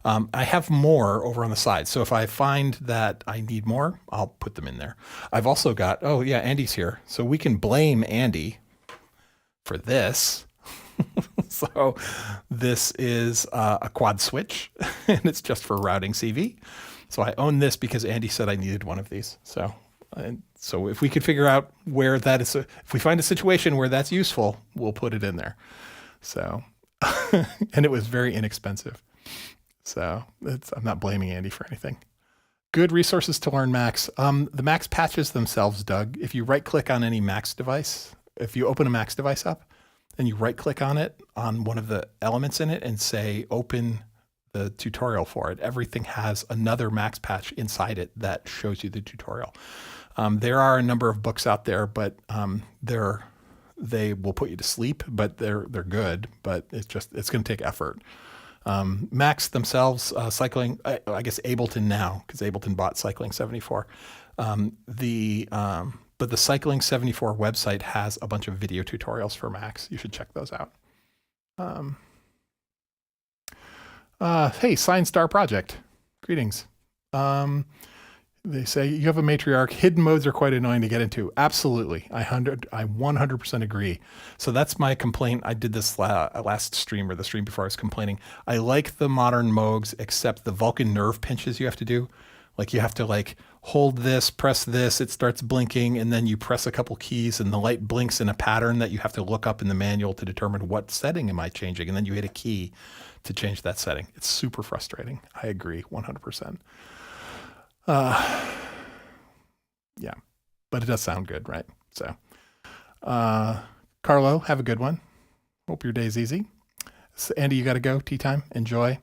I have more over on the side. So if I find that I need more, I'll put them in there. I've also got, oh yeah, Andy's here. So we can blame Andy for this. So this is a quad switch, and it's just for routing CV. So I own this because Andy said I needed one of these. So if we could figure out where that is, if we find a situation where that's useful, we'll put it in there. So, and it was very inexpensive. So I'm not blaming Andy for anything. Good resources to learn Max. The Max patches themselves, Doug. If you right click on any Max device, if you open a Max device up and you right click on it, on one of the elements in it, and say open the tutorial for it, everything has another Max patch inside it that shows you the tutorial. There are a number of books out there, but they will put you to sleep, but they're good, but it's going to take effort. Max themselves, cycling, I guess Ableton now, because Ableton bought Cycling 74. But the Cycling 74 website has a bunch of video tutorials for Max. You should check those out. Hey, Sign Star Project. Greetings. They say you have a Matriarch. Hidden modes are quite annoying to get into. Absolutely. I 100% agree. So that's my complaint. I did this last stream, or the stream before I was complaining. I like the modern Moogs, except the Vulcan nerve pinches you have to do. You have to hold this, press this, it starts blinking, and then you press a couple keys and the light blinks in a pattern that you have to look up in the manual to determine what setting am I changing. And then you hit a key to change that setting. It's super frustrating. I agree 100%. Yeah, but it does sound good, right? So, Carlo, have a good one. Hope your day's easy. So, Andy, you got to go. Tea time. Enjoy.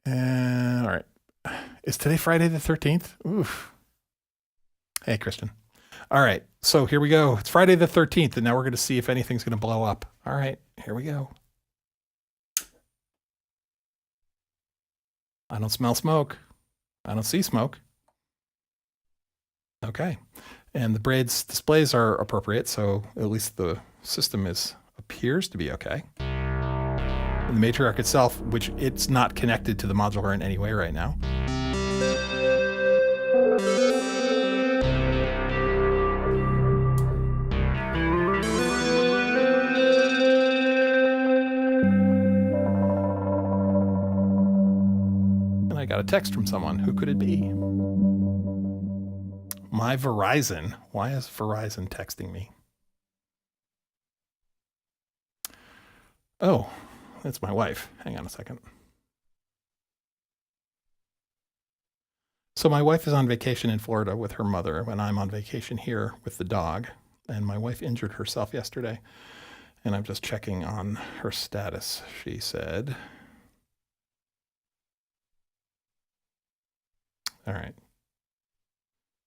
And all right. Is today Friday the 13th? Oof. Hey, Christian. All right. So here we go. It's Friday the 13th, and now we're going to see if anything's going to blow up. All right. Here we go. I don't smell smoke. I don't see smoke. Okay. And the Braid's displays are appropriate, so at least the system appears to be okay. And the Matriarch itself, which it's not connected to the modular in any way right now. And I got a text from someone. Who could it be? my Verizon. Why is Verizon texting me? Oh, that's my wife. Hang on a second. So my wife is on vacation in Florida with her mother when I'm on vacation here with the dog. And my wife injured herself yesterday. And I'm just checking on her status. She said, all right.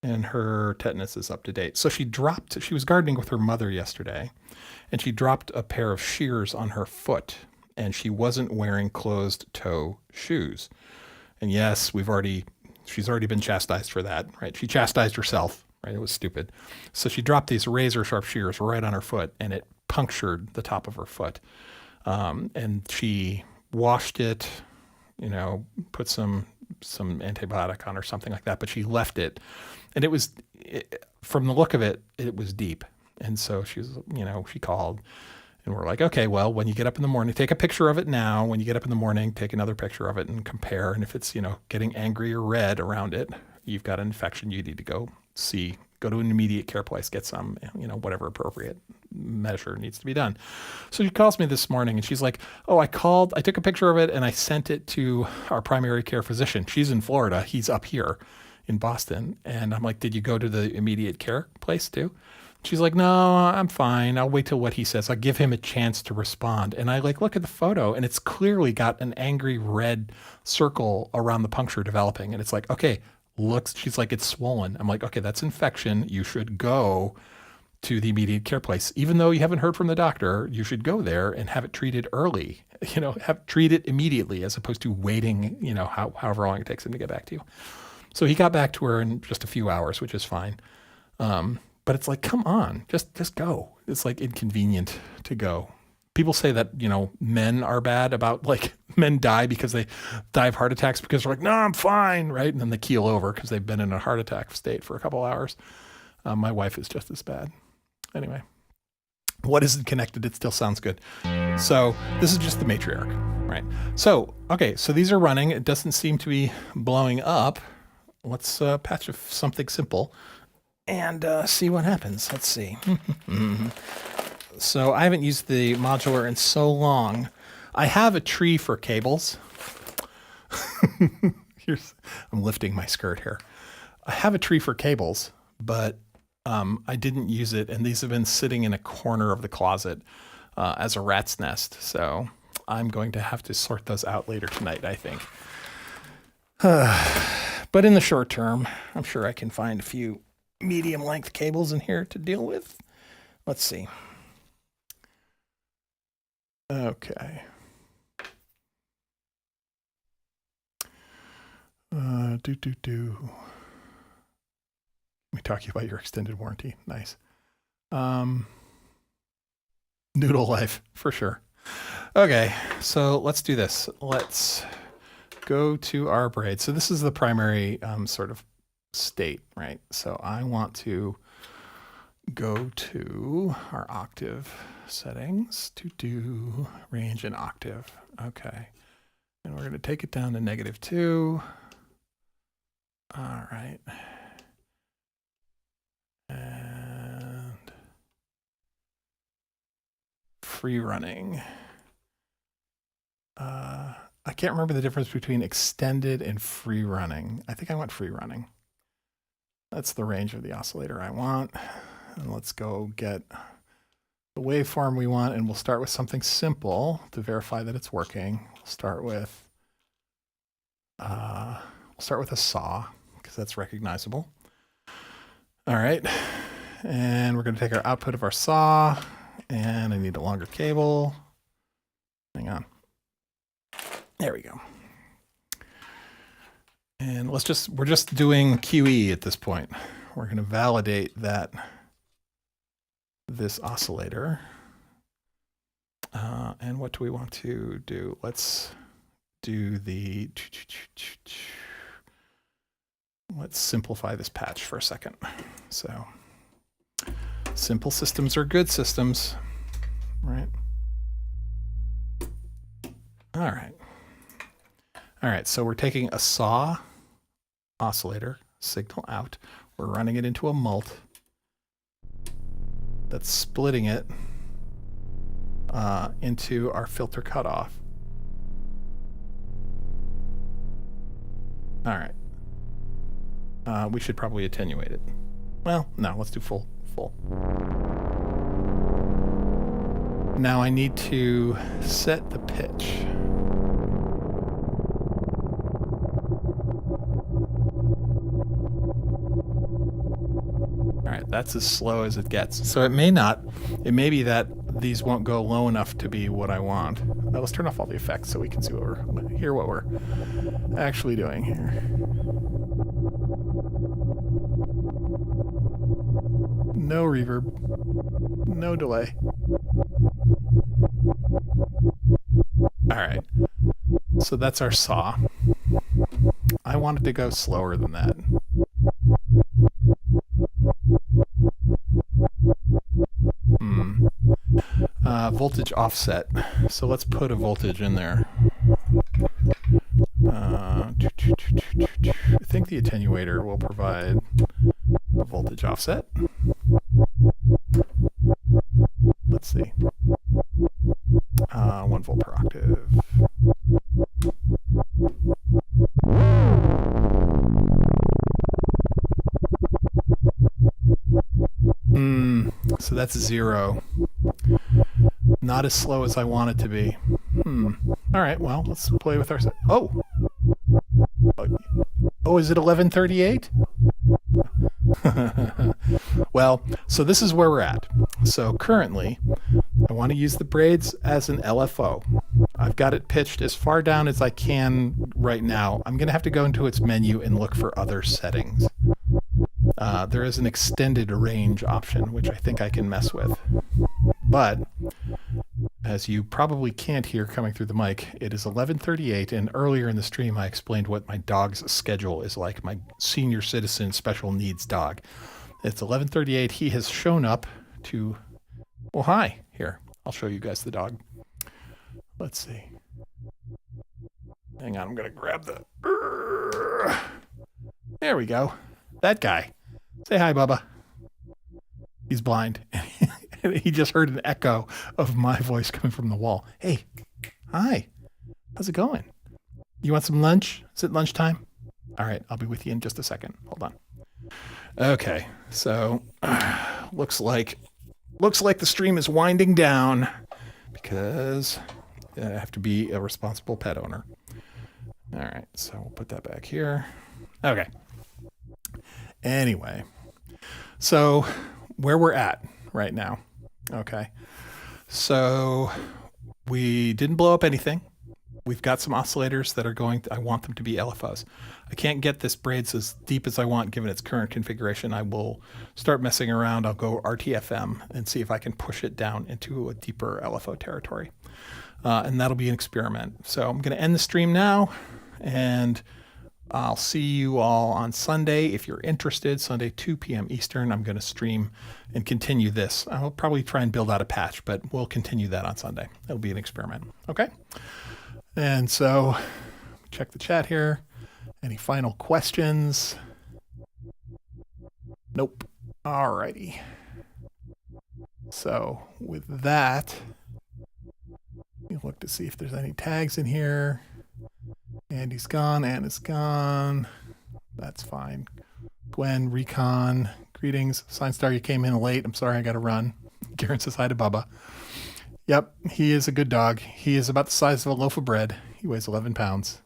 And her tetanus is up to date. So she was gardening with her mother yesterday, and she dropped a pair of shears on her foot, and she wasn't wearing closed toe shoes. And yes, she's already been chastised for that, right? She chastised herself, right? It was stupid. So she dropped these razor sharp shears right on her foot, and it punctured the top of her foot. And she washed it, put some antibiotic on or something like that, but she left it. And from the look of it, it was deep. And so she called, and we're like, okay, well, when you get up in the morning, take a picture of it now. When you get up in the morning, take another picture of it and compare. And if it's, getting angry or red around it, you've got an infection, you need to go to an immediate care place, get some, whatever appropriate measure needs to be done. So she calls me this morning and she's like, oh, I took a picture of it and I sent it to our primary care physician. She's in Florida. He's up here in Boston. And I'm like, did you go to the immediate care place too? She's like, no, I'm fine. I'll wait till what he says. I'll give him a chance to respond. And I look at the photo and it's clearly got an angry red circle around the puncture developing. And it's like, okay, she's like, it's swollen. I'm like, okay, that's infection. You should go to the immediate care place. Even though you haven't heard from the doctor, you should go there and have it treated early, treat it immediately as opposed to waiting, however long it takes him to get back to you. So he got back to her in just a few hours, which is fine. But it's like, come on, just go. It's like inconvenient to go. People say that, men are bad about men die because they die of heart attacks because they're like, no, I'm fine. Right. And then they keel over because they've been in a heart attack state for a couple hours. My wife is just as bad. Anyway, what isn't connected? It still sounds good. So this is just the matriarch, right? So, okay. So these are running. It doesn't seem to be blowing up. Let's patch something simple and see what happens. Let's see. So I haven't used the modular in so long. I have a tree for cables. I'm lifting my skirt here. I have a tree for cables, but I didn't use it. And these have been sitting in a corner of the closet as a rat's nest. So I'm going to have to sort those out later tonight, I think. But in the short term, I'm sure I can find a few medium length cables in here to deal with. Let's see. Okay. Let me talk to you about your extended warranty. Nice. Noodle life for sure. Okay, so let's do this. Let's go to our braid. So this is the primary sort of state, right? So I want to go to our octave settings to do range and octave. Okay. And we're going to take it down to -2. All right. And free running. I can't remember the difference between extended and free running. I think I want free running. That's the range of the oscillator I want. And let's go get the waveform we want, and we'll start with something simple to verify that it's working. We'll start with a saw, because that's recognizable. All right, and we're going to take our output of our saw, and I need a longer cable. Hang on. There we go. And we're just doing QE at this point. We're going to validate that this oscillator. And what do we want to do? Let's do let's simplify this patch for a second. So simple systems are good systems, right? All right. All right, so we're taking a saw oscillator signal out. We're running it into a mult that's splitting it into our filter cutoff. All right. We should probably attenuate it. Well, no, let's do full. Now I need to set the pitch. All right, that's as slow as it gets. So it may be that these won't go low enough to be what I want. Now let's turn off all the effects so we can see hear what we're actually doing here. No reverb, no delay. All right, so that's our saw. I want it to go slower than that. Voltage offset. So let's put a voltage in there. I think the attenuator will provide a voltage offset. Let's see. 1 volt per octave. So that's 0. Not as slow as I want it to be. All right, well, let's play with our... Oh, is it 1138? Well, so this is where we're at. So currently, I want to use the braids as an LFO. I've got it pitched as far down as I can right now. I'm going to have to go into its menu and look for other settings. There is an extended range option, which I think I can mess with. But as you probably can't hear coming through the mic, it is 11:38, and earlier in the stream I explained what my dog's schedule is like, my senior citizen special needs dog. It's 11:38. He has shown up to... Well, hi. Here, I'll show you guys the dog. Let's see. Hang on, I'm going to grab the... There we go. That guy. Say hi, Bubba. He's blind. He just heard an echo of my voice coming from the wall. Hey, hi. How's it going? You want some lunch? Is it lunchtime? All right, I'll be with you in just a second. Hold on. Okay, so looks like the stream is winding down because I have to be a responsible pet owner. All right, so we'll put that back here. Okay. Anyway, so where we're at right now. Okay, so we didn't blow up anything. We've got some oscillators that are I want them to be LFOs. I can't get this braids as deep as I want given its current configuration. I will start messing around. I'll go RTFM and see if I can push it down into a deeper LFO territory. And that'll be an experiment. So I'm going to end the stream now, and I'll see you all on Sunday. If you're interested, Sunday, 2 p.m. Eastern, I'm going to stream and continue this. I'll probably try and build out a patch, but we'll continue that on Sunday. It'll be an experiment. Okay? And so check the chat here. Any final questions? Nope. All righty. So with that, you look to see if there's any tags in here. Andy's gone. Anna's gone. That's fine. Gwen, Recon, greetings. Signstar, you came in late. I'm sorry, I got to run. Garen says hi to Bubba. Yep, he is a good dog. He is about the size of a loaf of bread. He weighs 11 pounds.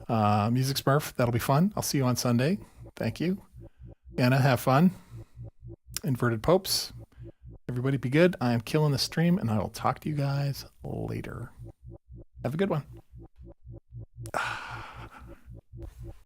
Music Smurf, that'll be fun. I'll see you on Sunday. Thank you. Anna, have fun. Inverted Popes, everybody be good. I am killing the stream, and I will talk to you guys later. Have a good one.